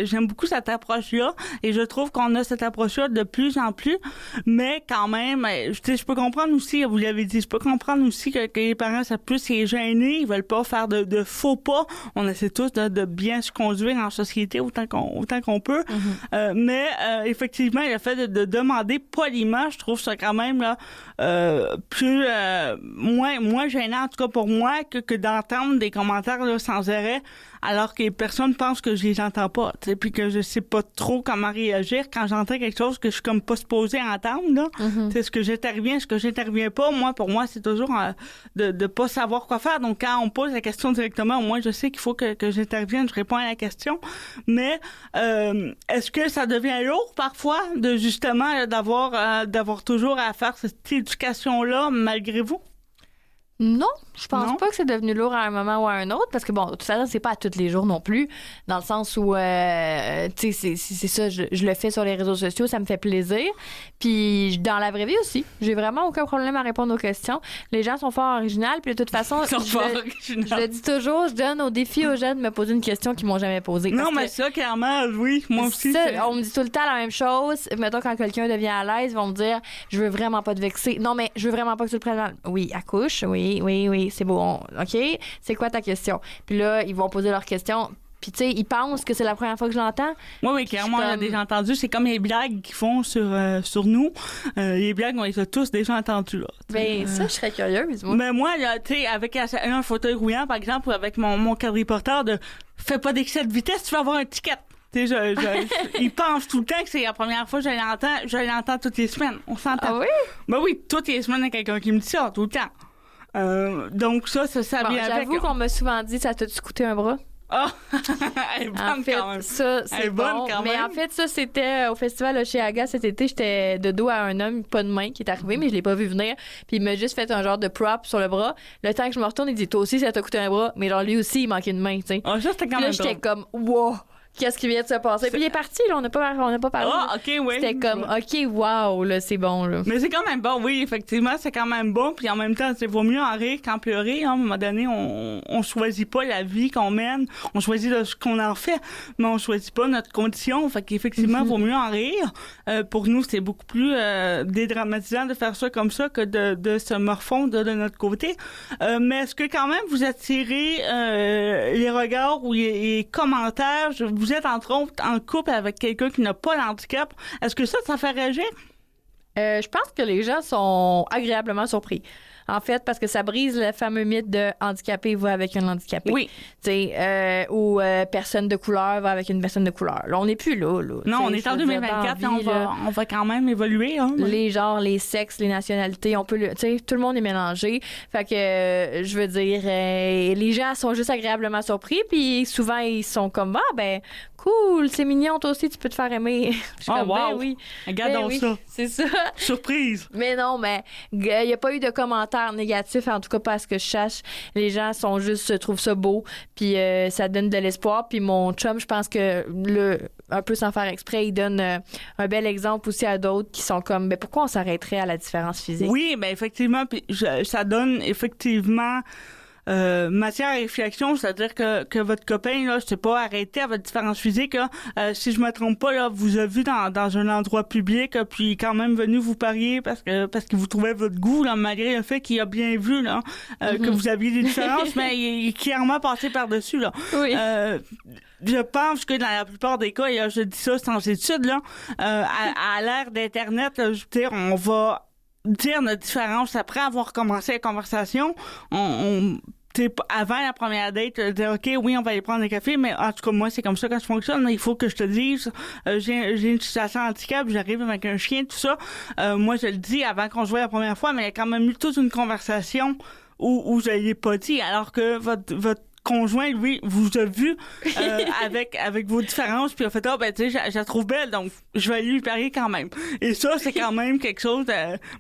J'aime beaucoup cette approche-là et je trouve qu'on a cette approche-là de plus en plus. Mais quand même, je peux comprendre aussi, vous l'avez dit, je peux comprendre aussi que les parents, ça peut les gêner, ils veulent pas faire de faux pas. On essaie tous de bien se conduire en société autant qu'on peut. Mais effectivement, le fait de demander poliment, je trouve ça quand même là plus moins gênant, en tout cas pour moi, que d'entendre des commentaires là, sans arrêt, alors que les personnes pensent que je les entends pas, puis que je sais pas trop comment réagir quand j'entends quelque chose que je suis comme pas supposée entendre, là. Ce que j'interviens pas, pour moi, c'est toujours de pas savoir quoi faire. Donc, quand on pose la question directement, au moins, je sais qu'il faut que j'intervienne, je réponds à la question. Mais, est-ce que ça devient lourd, parfois, de justement, là, d'avoir toujours à faire cette éducation-là, malgré vous? Non, je pense Non? pas que c'est devenu lourd à un moment ou à un autre, parce que, bon, de toute façon, c'est pas à tous les jours non plus, dans le sens où, tu sais, c'est ça, je le fais sur les réseaux sociaux, ça me fait plaisir. Puis, dans la vraie vie aussi, j'ai vraiment aucun problème à répondre aux questions. Les gens sont fort originaux, puis de toute façon, je le dis toujours, je donne au défi aux gens de me poser une question qu'ils m'ont jamais posée. Non, mais ça, clairement, oui, moi aussi. Ça, on me dit tout le temps la même chose. Mettons, quand quelqu'un devient à l'aise, ils vont me dire, je veux vraiment pas te vexer. Non, mais je veux vraiment pas que tu le prennes mal. Oui, accouche, oui, c'est bon. OK, c'est quoi ta question? Puis là, ils vont poser leur question. Puis, tu sais, ils pensent que c'est la première fois que je l'entends. Oui, clairement, on l'a déjà entendu. C'est comme les blagues qu'ils font sur nous. Les blagues, on les a tous déjà entendues, là. Ben, ça, je serais curieuse, moi. Mais moi, là, tu sais, avec un fauteuil roulant, par exemple, ou avec mon quadriporteur de « Fais pas d'excès de vitesse, tu vas avoir un ticket ». Tu sais, ils pensent tout le temps que c'est la première fois que je l'entends toutes les semaines. On s'entend. Ah oui? Ben oui, toutes les semaines, il y a quelqu'un qui me dit ça, tout le temps. Donc ça Bon, vient avec. j'avoue qu'on m'a souvent dit, ça t'a-tu coûté un bras? Ah! Elle est bonne En fait, quand même. ça, Elle c'est est bonne bon. quand Mais même. en fait, ça, c'était au festival là, chez Aga cet été. J'étais de dos à un homme, pas de main, qui est arrivé, mais je l'ai pas vu venir. Puis il m'a juste fait un genre de prop sur le bras. Le temps que je me retourne, il dit, toi aussi, ça t'a coûté un bras. Mais genre, lui aussi, il manquait une main, tu sais. Ah, ça, c'était quand Puis là, même j'étais drôle. comme, wow! Qu'est-ce qui vient de se passer? Puis il est parti, là, on n'a pas parlé. Ah, OK, oui. C'était comme, OK, wow, là, c'est bon, là. Mais c'est quand même bon, oui, effectivement, c'est quand même bon. Puis en même temps, il vaut mieux en rire qu'en pleurer. Hein. À un moment donné, on choisit pas la vie qu'on mène. On choisit ce qu'on en fait, mais on choisit pas notre condition. Fait qu'effectivement, vaut mieux en rire. Pour nous, c'est beaucoup plus dédramatisant de faire ça comme ça que de se morfondre de notre côté. Mais est-ce que quand même vous attirez les regards ou les commentaires? Vous êtes entre autres en couple avec quelqu'un qui n'a pas d'handicap. Est-ce que ça fait réagir? Je pense que les gens sont agréablement surpris. En fait, parce que ça brise le fameux mythe de handicapé va avec un handicapé. Oui. Tu sais, ou personne de couleur va avec une personne de couleur. Là, on n'est plus là. Non, on est en 2024 et on va quand même évoluer. Hein, les genres, les sexes, les nationalités, on peut, tu sais, tout le monde est mélangé. Fait que, je veux dire, les gens sont juste agréablement surpris, puis souvent, ils sont comme, ah, ben, cool, c'est mignon, toi aussi, tu peux te faire aimer. Je suis comme, ben oui. Regardons ça. C'est ça. Surprise. Mais non, mais il n'y a pas eu de commentaires négatifs, en tout cas pas à ce que je sache. Les gens sont juste, se trouvent ça beau, puis ça donne de l'espoir. Puis mon chum, je pense que, un peu sans faire exprès, il donne un bel exemple aussi à d'autres qui sont comme, ben pourquoi on s'arrêterait à la différence physique? Oui, ben effectivement, puis ça donne effectivement matière à réflexion, c'est-à-dire que votre copain, là, je sais pas, arrêté à votre différence physique, là, si je me trompe pas, là, vous a vu dans un endroit public, puis quand même venu vous parier parce qu'il vous trouvait votre goût, là, malgré le fait qu'il a bien vu, là, que vous aviez des différences, mais il est clairement passé par-dessus, là. Oui. Je pense que dans la plupart des cas, et je dis ça sans étude, là, à l'ère d'Internet, là, je veux dire, on va dire notre différence après avoir commencé la conversation. avant la première date, dire OK, oui, on va aller prendre un café, mais en tout cas, moi, c'est comme ça quand je fonctionne. Il faut que je te dise, j'ai une situation de handicap, j'arrive avec un chien, tout ça. Moi, je le dis avant qu'on se voit la première fois, mais il y a quand même eu toute une conversation où je l'ai pas dit, alors que votre conjoint, lui, vous a vu avec vos différences, puis a fait ben tu sais, je la trouve belle, donc je vais lui parler quand même. Et ça, c'est quand même quelque chose.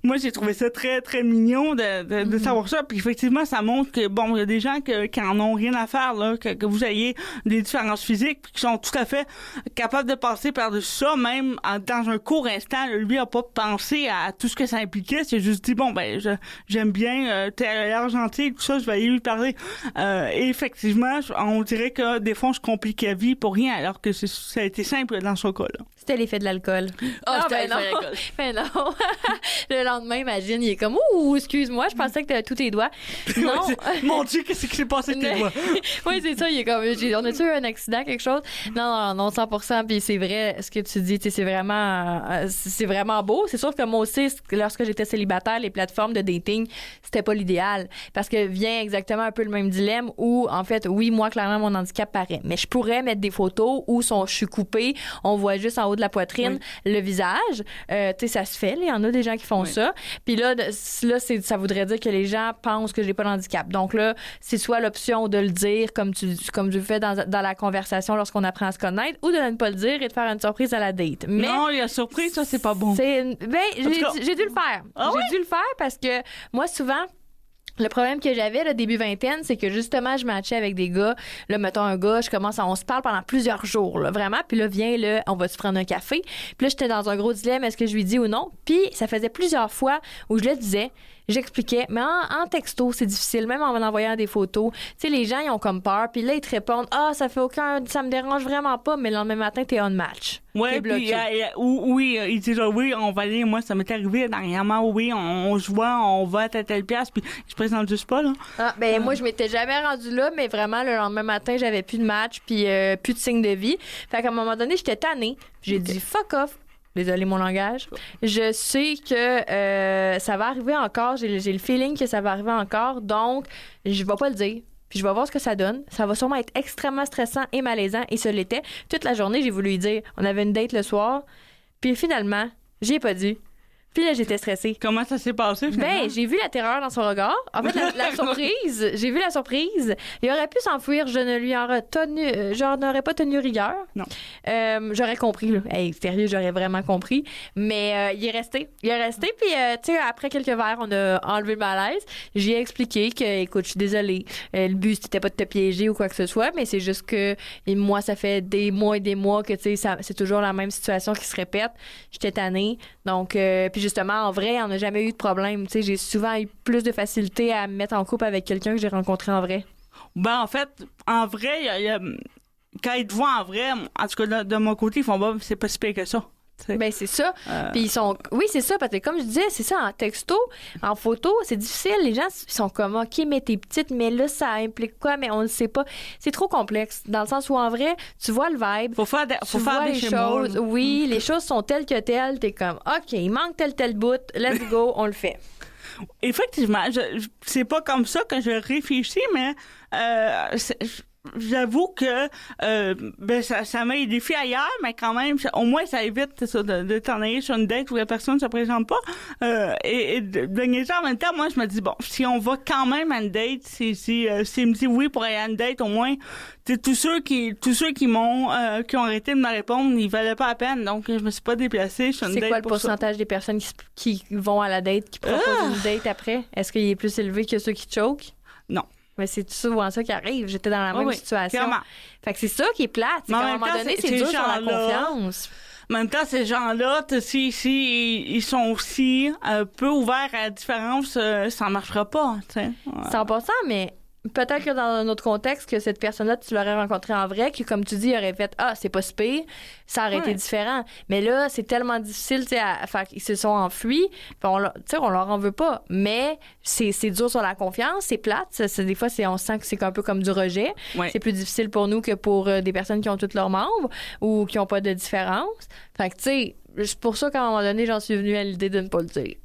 Moi, j'ai trouvé ça très très mignon de savoir ça. Puis effectivement, ça montre que bon, il y a des gens qui en ont rien à faire là, que vous ayez des différences physiques, puis qui sont tout à fait capables de passer par-dessus ça, même dans un court instant. Lui a pas pensé à tout ce que ça impliquait. C'est juste dit bon ben j'aime bien, t'es l'air gentil, tout ça, je vais aller lui parler. Et effectivement, on dirait que des fois, je complique la vie pour rien, alors que ça a été simple dans ce cas-là. C'était l'effet de l'alcool. C'était l'effet de l'alcool. Mais non. Le lendemain, imagine, il est comme « Ouh, excuse-moi, je pensais que tu avais tous tes doigts. » Non. Mon Dieu, qu'est-ce qui s'est passé avec tes doigts? Oui, c'est ça. Il est comme « On a-tu eu un accident, quelque chose? » Non, 100%. Puis c'est vrai, ce que tu dis, c'est vraiment beau. C'est sûr que moi aussi, lorsque j'étais célibataire, les plateformes de dating, c'était pas l'idéal. Parce que vient exactement un peu le même dilemme où, en fait, oui, moi, clairement, mon handicap paraît. Mais je pourrais mettre des photos où je suis coupée, on voit juste en haut de la poitrine le visage. Tu sais, ça se fait. Il y en a des gens qui font ça. Puis là, ça voudrait dire que les gens pensent que j'ai pas d'handicap. Donc là, c'est soit l'option de le dire comme tu fais dans la conversation lorsqu'on apprend à se connaître, ou de ne pas le dire et de faire une surprise à la date. Mais non, la surprise, ça, c'est pas bon. J'ai dû le faire. J'ai dû le faire parce que moi, souvent, le problème que j'avais, le début vingtaine, c'est que justement, je matchais avec des gars. Là, mettons un gars, on se parle pendant plusieurs jours, là, vraiment. Puis là, viens, là, on va se prendre un café. Puis là, j'étais dans un gros dilemme, est-ce que je lui dis ou non? Puis ça faisait plusieurs fois où je le disais, j'expliquais, mais en texto, c'est difficile, même en envoyant des photos. Tu sais, les gens, ils ont comme peur. Puis là, ils te répondent, ça me dérange vraiment pas, mais le lendemain matin, t'es on match. Oui, puis oui, ils disent oui, on va aller. Moi, ça m'est arrivé dernièrement, oui, on se voit, on va à telle place, puis je présente juste pas, là. Moi, je m'étais jamais rendue là, mais vraiment, le lendemain matin, j'avais plus de match, puis plus de signe de vie. Fait qu'à un moment donné, j'étais tannée. J'ai dit fuck off. Désolé mon langage. Je sais que ça va arriver encore. J'ai le feeling que ça va arriver encore. Donc, je vais pas le dire. Puis je vais voir ce que ça donne. Ça va sûrement être extrêmement stressant et malaisant. Et ce l'était. Toute la journée, j'ai voulu lui dire. On avait une date le soir. Puis finalement, j'y ai pas dit. Puis là, j'étais stressée. Comment ça s'est passé, finalement? Ben, j'ai vu la terreur dans son regard. En fait, la surprise. J'ai vu la surprise. Il aurait pu s'enfuir. Je ne lui aurais n'aurais pas tenu rigueur. Non. J'aurais compris, là. Hey, sérieux, j'aurais vraiment compris. Mais il est resté. Puis, tu sais, après quelques verres, on a enlevé le malaise. J'ai expliqué que, écoute, je suis désolée. Le but, c'était pas de te piéger ou quoi que ce soit, mais c'est juste que moi, ça fait des mois et des mois que, tu sais, c'est toujours la même situation qui se répète. J'étais tannée. Donc, puis justement, en vrai, on n'a jamais eu de problème. Tu sais, j'ai souvent eu plus de facilité à me mettre en couple avec quelqu'un que j'ai rencontré en vrai. Ben, en fait, en vrai, quand ils te voient en vrai, en tout cas, de mon côté, ils font c'est pas si pire que ça. T'sais. Ben, c'est ça. Puis ils sont. Oui, c'est ça, parce que comme je disais, c'est ça, en texto, en photo, c'est difficile. Les gens sont comme, OK, mais t'es petite, mais là, ça implique quoi? Mais on ne sait pas. C'est trop complexe. Dans le sens où, en vrai, tu vois le vibe. Faut faire des choses. Oui, les choses sont telles que telles. T'es comme, OK, il manque tel bout. Let's go, on le fait. Effectivement, c'est pas comme ça que je réfléchis, mais j'avoue que ça m'a aidé ailleurs, mais quand même, au moins, ça évite ça, de t'en aller sur une date où la personne ne se présente pas. Et de niaiser en même temps, moi, je me dis, bon, si on va quand même à une date, s'il me dit oui pour aller à une date, au moins, tous ceux qui ont arrêté de me répondre, ils valaient pas la peine, donc je me suis pas déplacée sur une date. C'est quoi le pourcentage des personnes qui vont à la date, qui proposent une date après? Est-ce qu'il est plus élevé que ceux qui choquent? Non. Mais c'est souvent ça qui arrive. J'étais dans la même situation. Clairement. Fait que c'est ça qui est plate. C'est qu'à un moment donné, c'est dur sur la confiance. En même temps, ces gens-là, si ils sont aussi peu ouverts à la différence, ça marchera pas. 100%, mais peut-être que dans un autre contexte, que cette personne-là, tu l'aurais rencontrée en vrai, que comme tu dis, il aurait fait « Ah, c'est pas si pire », ça aurait été différent. Mais là, c'est tellement difficile, tu sais, ils se sont enfuis, puis on leur en veut pas. Mais c'est dur sur la confiance, c'est plate. Des fois, on sent que c'est un peu comme du rejet. Ouais. C'est plus difficile pour nous que pour des personnes qui ont tous leurs membres ou qui ont pas de différence. Fait que, tu sais, c'est pour ça qu'à un moment donné, j'en suis venue à l'idée de ne pas le dire.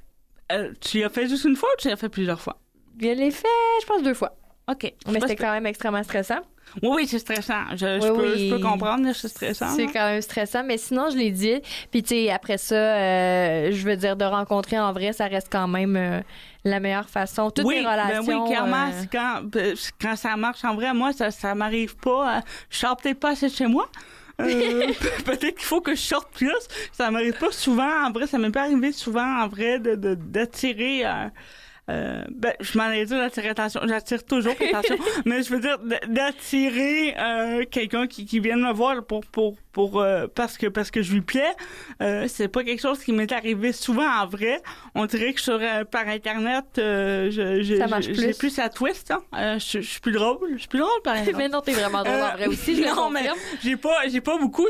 Tu l'as fait juste une fois ou tu l'as fait plusieurs fois? Je l'ai fait, je pense, 2 fois. OK. Mais c'était quand même extrêmement stressant. Oui, c'est stressant. Je peux comprendre, là, c'est stressant. C'est quand même stressant, mais sinon, je l'ai dit. Puis, tu sais, après ça, je veux dire, de rencontrer en vrai, ça reste quand même la meilleure façon. Toutes les relations... Ben oui, clairement, c'est quand ça marche en vrai, moi, ça m'arrive pas. Je sors peut-être pas assez de chez moi. Peut-être qu'il faut que je sorte plus. Ça m'arrive pas souvent. En vrai, ça m'est pas arrivé souvent, en vrai, d'attirer... je m'en ai dit d'attirer attention. J'attire toujours attention. Mais je veux dire d'attirer quelqu'un qui vienne me voir parce que je lui plais. C'est pas quelque chose qui m'est arrivé souvent en vrai. On dirait que par Internet, j'ai plus à twist. Hein. Je suis plus drôle. Je suis plus drôle par exemple. Mais non, t'es vraiment drôle en vrai aussi. Non, mais j'ai pas beaucoup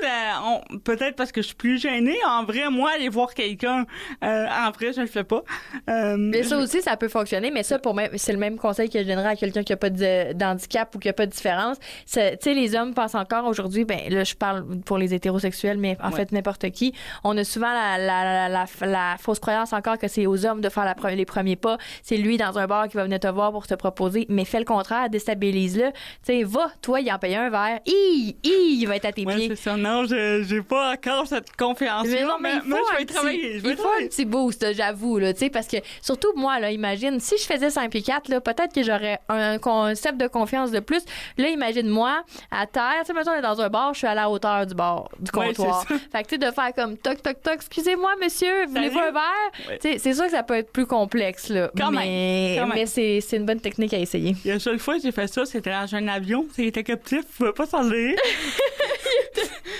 peut-être parce que je suis plus gênée. En vrai, moi, aller voir quelqu'un en vrai, je le fais pas. Mais ça aussi, ça peut fonctionner, mais ça, c'est le même conseil que je donnerais à quelqu'un qui n'a pas d'handicap ou qui n'a pas de différence. Tu sais, les hommes pensent encore aujourd'hui, ben là, je parle pour les hétérosexuels, mais en fait, n'importe qui. On a souvent la fausse croyance encore que c'est aux hommes de faire les premiers pas. C'est lui dans un bar qui va venir te voir pour te proposer, mais fais le contraire, déstabilise-le. Tu sais, va, toi, il en paye un verre, il va être à tes pieds. C'est ça. Non, j'ai pas encore cette confiance-là. Mais non, mais moi, je vais travailler. Il faut un petit boost, j'avoue, là, tu sais, parce que surtout moi, là, imagine, si je faisais 5 pieds 4, là, peut-être que j'aurais un concept de confiance de plus. Là, imagine-moi, à terre, tu sais, mettons, on est dans un bar, je suis à la hauteur du bar, du comptoir. Fait que, tu sais, de faire comme toc, toc, toc, excusez-moi, monsieur, voulez-vous un verre? Tu sais, c'est sûr que ça peut être plus complexe, là. Quand même. Mais c'est une bonne technique à essayer. La seule fois que j'ai fait ça, c'était dans un avion. C'était captif, je pouvais pas s'enlever.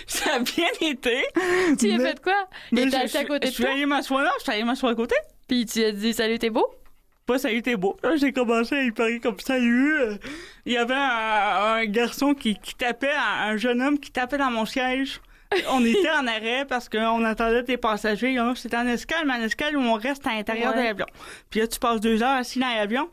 Ça a bien été. Tu as fait quoi? Il était assis à côté de toi? Je suis allée m'asseoir à côté. Puis tu as dit, salut, t'es beau? Pas salut, t'es beau. Là, j'ai commencé à y parler comme salut. Il y avait un garçon qui tapait, un jeune homme qui tapait dans mon siège. On était en arrêt parce qu'on attendait tes passagers. Là. C'était en escale, mais en escale où on reste à l'intérieur de l'avion. Puis là, tu passes 2 heures assis dans l'avion.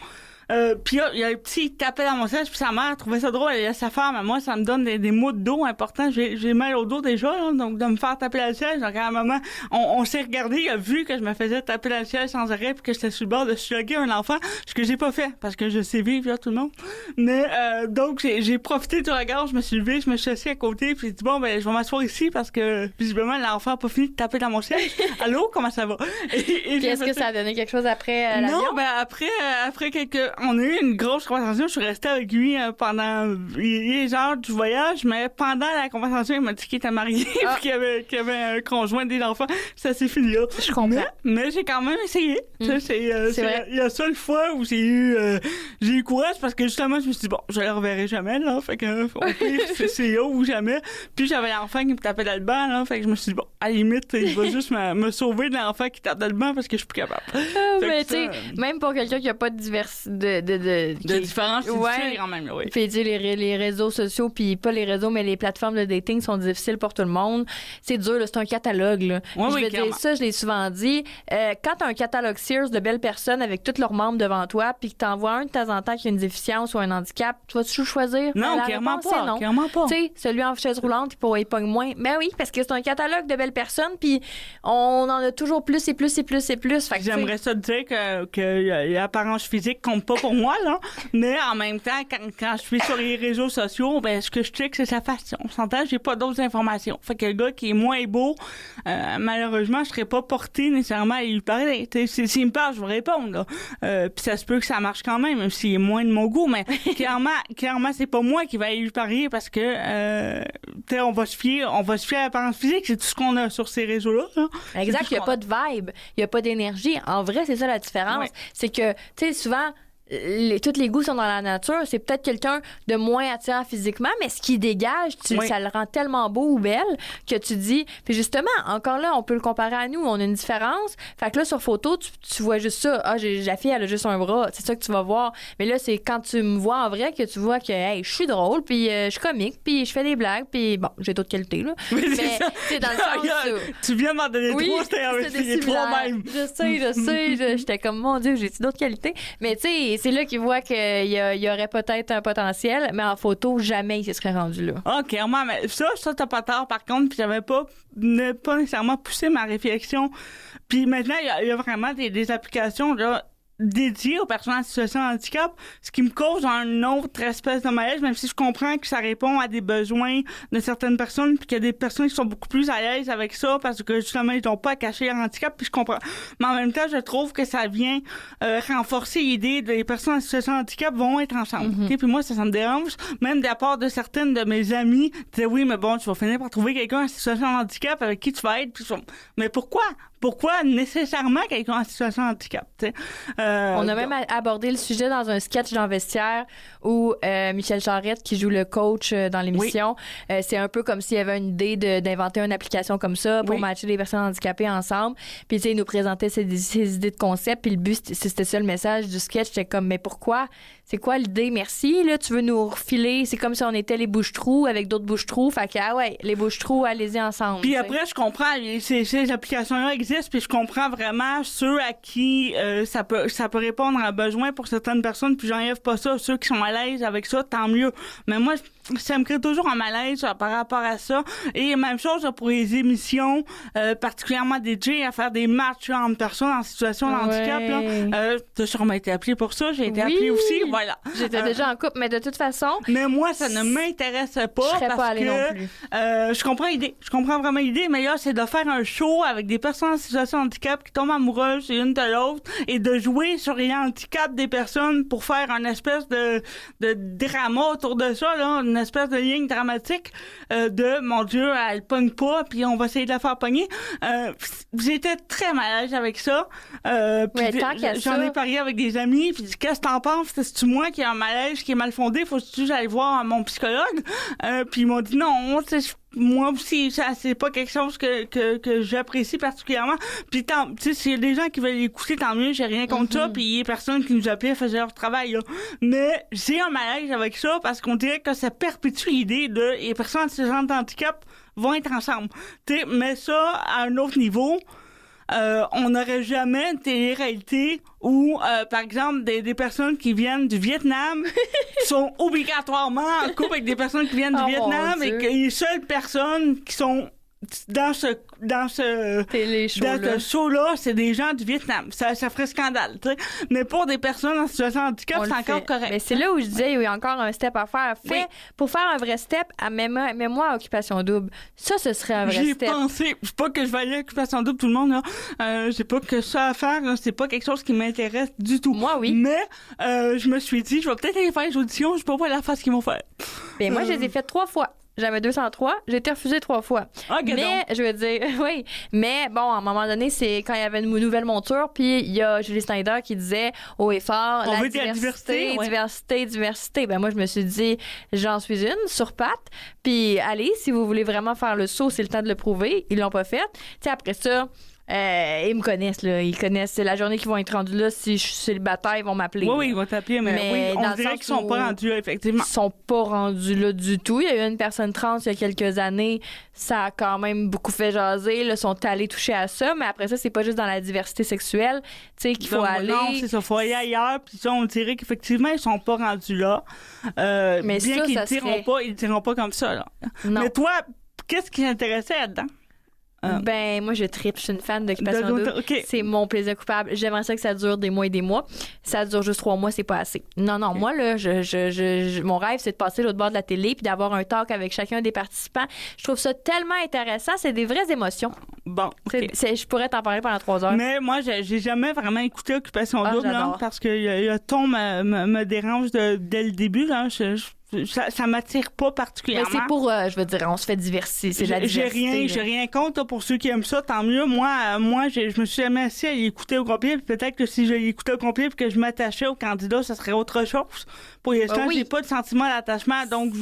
Puis là, il y a un petit, il tapait dans mon siège, puis sa mère trouvait ça drôle, elle laisse sa femme. Moi, ça me donne des maux de dos importants. J'ai mal au dos déjà, là, donc de me faire taper dans le siège. Donc, à un moment, on s'est regardé, il a vu que je me faisais taper dans le siège sans arrêt, puis que j'étais sur le bord de slugger un enfant, ce que j'ai pas fait, parce que je sais vivre, là, tout le monde. Mais, donc, j'ai profité du regard, je me suis levé, je me suis assis à côté, puis j'ai dit, bon, ben, je vais m'asseoir ici, parce que, visiblement, l'enfant a pas fini de taper dans mon siège. Allô, comment ça va? Et est-ce que ça a donné quelque chose après l'avion? Non, ben, après on a eu une grosse conversation. Je suis restée avec lui pendant les heures du voyage, mais pendant la conversation, il m'a dit qu'il était marié et qu'il avait un conjoint des enfants. Ça s'est fini là. Je comprends. Mais j'ai quand même essayé. C'est vrai. La seule fois où j'ai eu courage parce que justement, je me suis dit, bon, je le reverrai jamais, là. Fait que, au pire, c'est là ou jamais. Puis j'avais l'enfant qui me tapait dans le banc, là. Fait que je me suis dit, bon, à la limite, il va juste me sauver de l'enfant qui tape dans le banc parce que je suis plus capable. Mais tu sais, même pour quelqu'un qui a pas de différence, c'est difficile quand même, là, oui. Puis les réseaux sociaux, puis pas les réseaux, mais les plateformes de dating sont difficiles pour tout le monde. C'est dur, là, c'est un catalogue, là. Oui, je veux dire ça, je l'ai souvent dit. Quand t'as un catalogue Sears de belles personnes avec tous leurs membres devant toi, puis que t'en vois un de temps en temps qui a une déficience ou un handicap, tu vas-tu choisir? Non, clairement pas. Non. Clairement pas. Tu sais, celui en chaise roulante, il pogne moins. Ben oui, parce que c'est un catalogue de belles personnes, puis on en a toujours plus et plus et plus et plus. Fait que j'aimerais ça te dire que l'apparence physique compte pas pour moi, là. Mais en même temps, quand je suis sur les réseaux sociaux, ben ce que je check, c'est sa façon. On s'entend, j'ai pas d'autres informations. Fait que le gars qui est moins beau, malheureusement, je serais pas portée nécessairement à lui parler. S'il me parle, je vais répondre. Puis ça se peut que ça marche quand même s'il est moins de mon goût. Mais clairement, c'est pas moi qui vais aller lui parler parce que on va se fier à l'apparence physique. C'est tout ce qu'on a sur ces réseaux-là. Là. Exact. Il y a pas de vibe, il y a pas d'énergie. En vrai, c'est ça la différence. Ouais. C'est que, tu sais, souvent. Tous les goûts sont dans la nature. C'est peut-être quelqu'un de moins attirant physiquement, mais ce qui dégage, ça le rend tellement beau ou belle que tu dis... Puis justement, encore là, on peut le comparer à nous. On a une différence. Fait que là, sur photo, tu vois juste ça. Ah, la fille, elle a juste un bras. C'est ça que tu vas voir. Mais là, c'est quand tu me vois en vrai que tu vois que hey, je suis drôle, puis je suis comique, puis je fais des blagues, puis bon, j'ai d'autres qualités, là. Mais c'est dans le sens tu viens de m'en donner trois, c'était trois même. Je sais. J'étais comme, mon Dieu, j'ai d'autres qualités. Mais tu sais, c'est là qu'il voit qu'il y aurait peut-être un potentiel, mais en photo, jamais il se serait rendu là. Ah, clairement, mais ça, t'as pas tort, par contre, puis j'avais pas nécessairement poussé ma réflexion. Puis maintenant, il y a vraiment des applications, là, dédié aux personnes en situation de handicap, ce qui me cause un autre espèce de malaise, même si je comprends que ça répond à des besoins de certaines personnes, puis qu'il y a des personnes qui sont beaucoup plus à l'aise avec ça parce que justement ils n'ont pas à cacher leur handicap, puis je comprends. Mais en même temps, je trouve que ça vient renforcer l'idée que les personnes en situation de handicap vont être ensemble. Okay? Puis moi, ça me dérange. Même de la part de certaines de mes amies, disaient oui, mais bon, tu vas finir par trouver quelqu'un en situation de handicap avec qui tu vas être. Puis mais pourquoi? Pourquoi nécessairement quelqu'un en situation de handicap? On a même abordé le sujet dans un sketch dans Vestiaire où Michel Charette, qui joue le coach dans l'émission, c'est un peu comme s'il y avait une idée d'inventer une application comme ça pour matcher les personnes handicapées ensemble. Puis, tu sais, il nous présentait ses idées de concept. Puis, le but, c'était ça le message du sketch. C'était comme, mais pourquoi? C'est quoi l'idée? Merci, là, tu veux nous refiler. C'est comme si on était les bouches-trous avec d'autres bouches-trous. Fait que, les bouches-trous, allez-y ensemble. Puis après, je comprends, ces applications-là existent, puis je comprends vraiment ceux à qui ça peut répondre à un besoin pour certaines personnes, puis j'enlève pas ça. Ceux qui sont à l'aise avec ça, tant mieux. Mais moi, ça me crée toujours un malaise par rapport à ça. Et même chose pour les émissions, particulièrement DJ, à faire des matchs entre personnes en situation de handicap. Tu as sûrement été appelée pour ça. J'ai été appelée aussi. Voilà. J'étais déjà en couple, mais de toute façon... Mais moi, ça ne m'intéresse pas. Je serais pas allée non plus. Je comprends l'idée. Je comprends vraiment l'idée, mais là, c'est de faire un show avec des personnes en situation de handicap qui tombent amoureuses l'une de l'autre et de jouer sur les handicaps des personnes pour faire une espèce de drama autour de ça, là, une espèce de ligne dramatique de, mon Dieu, elle pogne pas, puis on va essayer de la faire pogner. J'étais très mal à l'aise avec ça. J'en ai parlé avec des amis, puis qu'est-ce que t'en penses? C'est-tu moi qui ai un malaise qui est mal fondé? Faut-tu que j'aille voir mon psychologue? Puis ils m'ont dit non, moi aussi, ça, c'est pas quelque chose que j'apprécie particulièrement. Puis, tu sais, s'il y a des gens qui veulent l'écouter, tant mieux, j'ai rien contre ça. Puis, il y a personne qui nous appelait, faisait leur travail, là. Mais j'ai un malaise avec ça parce qu'on dirait que ça perpétue l'idée de les personnes de ce genre de handicap vont être ensemble. Tu sais, mais ça, à un autre niveau, on n'aurait jamais une télé-réalité où, par exemple, des personnes qui viennent du Vietnam sont obligatoirement en couple avec des personnes qui viennent du Vietnam et que les seules personnes qui sont dans ce show-là, c'est des gens du Vietnam. Ça ferait scandale, tu sais. Mais pour des personnes en situation de handicap, c'est encore correct. Mais c'est là où je disais, il y a encore un step à faire. Pour faire un vrai step, mets-moi à Occupation Double. Ça, ce serait un vrai step. J'ai pensé, c'est pas que je vais aller à Occupation Double, tout le monde, là. J'ai pas que ça à faire, là. C'est pas quelque chose qui m'intéresse du tout. Moi, oui. Mais, je me suis dit, je vais peut-être aller faire les auditions, je sais pas voir la face qu'ils vont faire. Ben, moi, je les ai faites 3 fois. J'avais 203. J'ai été refusée 3 fois. Okay, mais, je veux dire, oui. Mais, bon, à un moment donné, c'est quand il y avait une nouvelle monture, puis il y a Julie Snyder qui disait haut et fort, on la veut diversité, ouais. diversité. Ben, moi, je me suis dit, j'en suis une, sur patte. Puis, allez, si vous voulez vraiment faire le saut, c'est le temps de le prouver. Ils l'ont pas fait. Tu sais, après ça, ils me connaissent, là. Ils connaissent. C'est la journée qu'ils vont être rendus là. Si je suis célibataire, ils vont m'appeler. Oui, ils vont t'appeler, mais oui, on dirait qu'ils sont pas rendus là, effectivement. Ils sont pas rendus là du tout. Il y a eu une personne trans il y a quelques années. Ça a quand même beaucoup fait jaser. Là, sont allés toucher à ça. Mais après ça, c'est pas juste dans la diversité sexuelle. Tu sais, qu'il faut aller. Non, c'est ça. Faut aller ailleurs. Puis ça, on dirait qu'effectivement, ils sont pas rendus là. Mais bien ça, qu'ils ils tireront pas comme ça, là. Non. Mais toi, qu'est-ce qui t'intéressait là-dedans? Ben, moi, je tripe. Je suis une fan d'Occupation Double. Okay. C'est mon plaisir coupable. J'aimerais ça que ça dure des mois et des mois. Ça dure juste 3 mois, c'est pas assez. Non, okay. Moi, là, mon rêve, c'est de passer l'autre bord de la télé puis d'avoir un talk avec chacun des participants. Je trouve ça tellement intéressant. C'est des vraies émotions. Bon. Okay. Je pourrais t'en parler pendant 3 heures. Mais moi, j'ai jamais vraiment écouté Occupation Double, là, parce que le ton me dérange dès le début, là. Ça m'attire pas particulièrement. Mais c'est pour, je veux dire, on se fait diversifier. C'est la diversité. J'ai rien contre, là, pour ceux qui aiment ça, tant mieux. Moi, je me suis jamais assis à l'écouter au complet. Peut-être que si je l'écoutais au complet et que je m'attachais au candidat, ça serait autre chose. Pour l'instant, j'ai pas de sentiment d'attachement, donc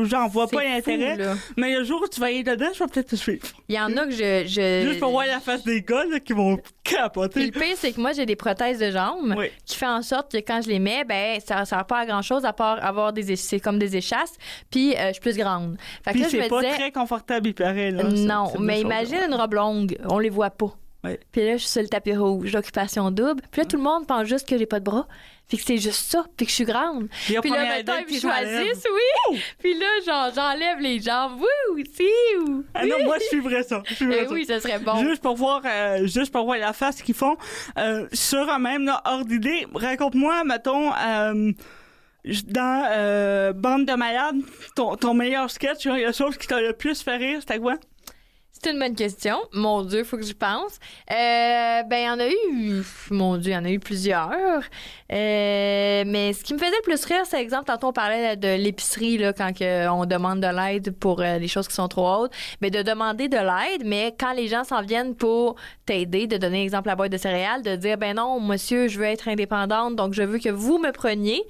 j'en vois pas l'intérêt. Mais le jour où tu vas aller dedans, je vais peut-être te suivre. Il y en a que Juste pour voir la face des gars là, qui vont capoter. Puis le pire, c'est que moi, j'ai des prothèses de jambes qui fait en sorte que quand je les mets, ben ça sert pas à grand-chose à part avoir c'est comme des échasses, puis je suis plus grande. Fait que puis là, c'est pas très confortable, il paraît. Là, non, mais imagine une robe longue, on les voit pas. Ouais. Puis là, je suis sur le tapis rouge, l'occupation double. Puis là, tout le monde pense juste que j'ai pas de bras. Puis que c'est juste ça, puis que je suis grande. Puis Puis là, maintenant, ils me choisissent, oui. Puis là, genre, j'enlève les jambes. Wouh, si, ou. Ah non, moi, je suivrais ça. Oui, ça serait bon. Juste pour voir la face qu'ils font. Sur eux-mêmes, là, hors d'idée, raconte-moi, mettons, dans Bande de malades, ton meilleur sketch, la chose qui t'a le plus fait rire, c'était quoi? C'est une bonne question. Mon Dieu, faut que j'y pense. Ben, il y en a eu... Mon Dieu, il y en a eu plusieurs. Mais ce qui me faisait le plus rire, c'est, exemple, tantôt on parlait de l'épicerie, là, quand on demande de l'aide pour les choses qui sont trop hautes. Mais de demander de l'aide, mais quand les gens s'en viennent pour t'aider, de donner, exemple, la boîte de céréales, de dire, ben non, monsieur, je veux être indépendante, donc je veux que vous me preniez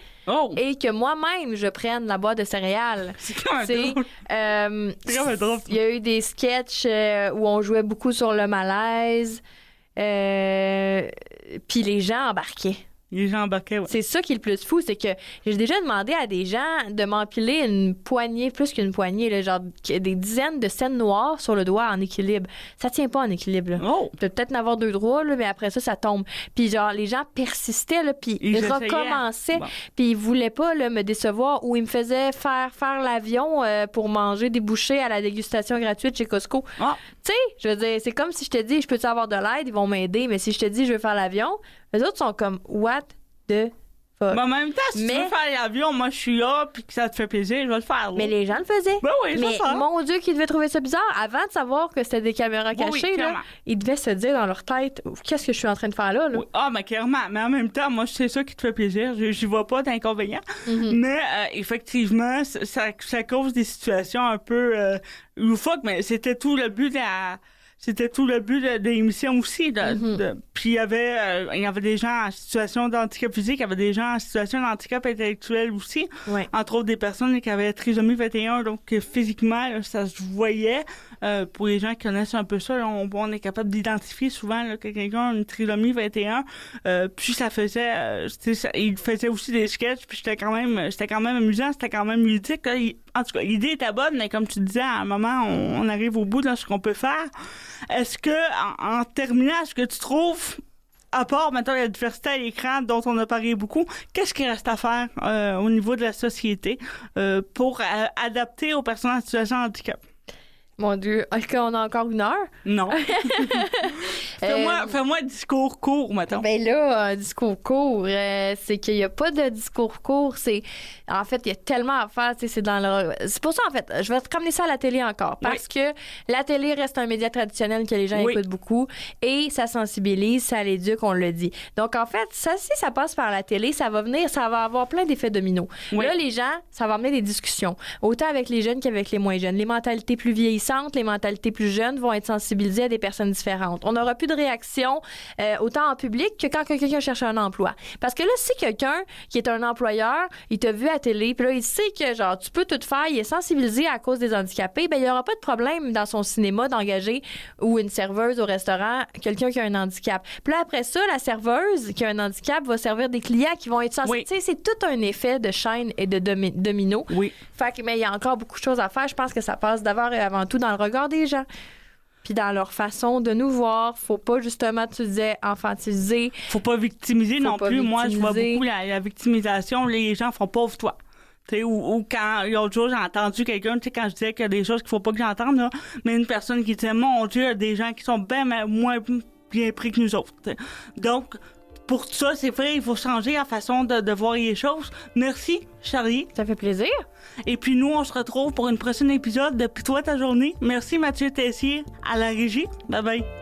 et que moi-même, je prenne la boîte de céréales. C'est quand même drôle. C'est quand même drôle. Il y a eu des sketchs où on jouait beaucoup sur le malaise. Puis les gens embarquaient. Les gens embarquaient, ouais. C'est ça qui est le plus fou, c'est que j'ai déjà demandé à des gens de m'empiler une poignée, plus qu'une poignée, là, genre des dizaines de scènes noires sur le doigt en équilibre. Ça tient pas en équilibre. Là. Peut-être en avoir 2 droits, là, mais après ça tombe. Puis genre, les gens persistaient, là, puis ils recommençaient. Bon. Puis ils voulaient pas là, me décevoir ou ils me faisaient faire l'avion pour manger des bouchées à la dégustation gratuite chez Costco. Tu sais, je veux dire, c'est comme si je te dis, je peux-tu avoir de l'aide, ils vont m'aider, mais si je te dis, je veux faire l'avion, les autres sont comme, what the fuck? Mais en même temps, si tu veux faire l'avion, moi, je suis là, puis que ça te fait plaisir, je vais le faire. Là. Mais les gens le faisaient. Ben oui, mais mon Dieu, qu'ils devaient trouver ça bizarre. Avant de savoir que c'était des caméras cachées, là, ils devaient se dire dans leur tête, qu'est-ce que je suis en train de faire là? Oui. Ah, mais clairement. Mais en même temps, moi, c'est ça qui te fait plaisir. J'y vois pas d'inconvénient. Mm-hmm. Mais effectivement, ça cause des situations un peu loufoques, mais c'était tout le but de l'émission aussi. Puis il y avait des gens en situation d'handicap physique, il y avait des gens en situation d'handicap intellectuel aussi. Ouais. Entre autres, des personnes qui avaient trisomie 21, donc physiquement, là, ça se voyait. Pour les gens qui connaissent un peu ça, là, on est capable d'identifier souvent là, que quelqu'un a une trisomie 21. Puis ça faisait... il faisait aussi des sketchs, puis c'était quand même amusant, c'était quand même ludique. Là. En tout cas, l'idée était bonne, mais comme tu disais, à un moment, on arrive au bout de ce qu'on peut faire. Est-ce que, en terminant, est-ce que tu trouves, à part maintenant la diversité à l'écran dont on a parlé beaucoup, qu'est-ce qui reste à faire au niveau de la société pour adapter aux personnes en situation de handicap? Mon Dieu, est-ce qu'on a encore 1 heure? Non. Fais-moi un discours court, mettons. Ben là, un discours court, c'est qu'il n'y a pas de discours court. En fait, il y a tellement à faire. C'est pour ça, en fait, je vais te ramener ça à la télé encore. Parce que la télé reste un média traditionnel que les gens écoutent beaucoup. Et ça sensibilise, ça l'éduque, on le dit. Donc, en fait, si ça passe par la télé, ça va avoir plein d'effets dominos. Oui. Là, les gens, ça va amener des discussions. Autant avec les jeunes qu'avec les moins jeunes. Les mentalités plus vieillissantes, les mentalités plus jeunes vont être sensibilisées à des personnes différentes. On n'aura plus de réaction autant en public que quand quelqu'un cherche un emploi. Parce que là, si quelqu'un qui est un employeur, il t'a vu à télé, puis là, il sait que genre tu peux tout faire, il est sensibilisé à cause des handicapés, ben il n'y aura pas de problème dans son cinéma d'engager ou une serveuse au restaurant, quelqu'un qui a un handicap. Puis là, après ça, la serveuse qui a un handicap va servir des clients qui vont être sensibilisés. Tu sais, c'est tout un effet de chaîne et de domino. Oui. Fait que, mais il y a encore beaucoup de choses à faire. Je pense que ça passe d'abord et avant tout dans le regard des gens. Puis dans leur façon de nous voir, faut pas justement, tu disais, infantiliser. Faut pas victimiser non plus. Moi, je vois beaucoup la victimisation. Les gens font pauvre toi. Ou quand l'autre jour, j'ai entendu quelqu'un, quand je disais qu'il y a des choses qu'il faut pas que j'entende, là, mais une personne qui disait, mon Dieu, il y a des gens qui sont bien moins bien pris que nous autres. T'sais. Donc, pour tout ça, c'est vrai, il faut changer la façon de voir les choses. Merci, Charlie. Ça fait plaisir. Et puis nous, on se retrouve pour une prochaine épisode de Puis toi ta journée. Merci Mathieu Tessier à la régie. Bye bye.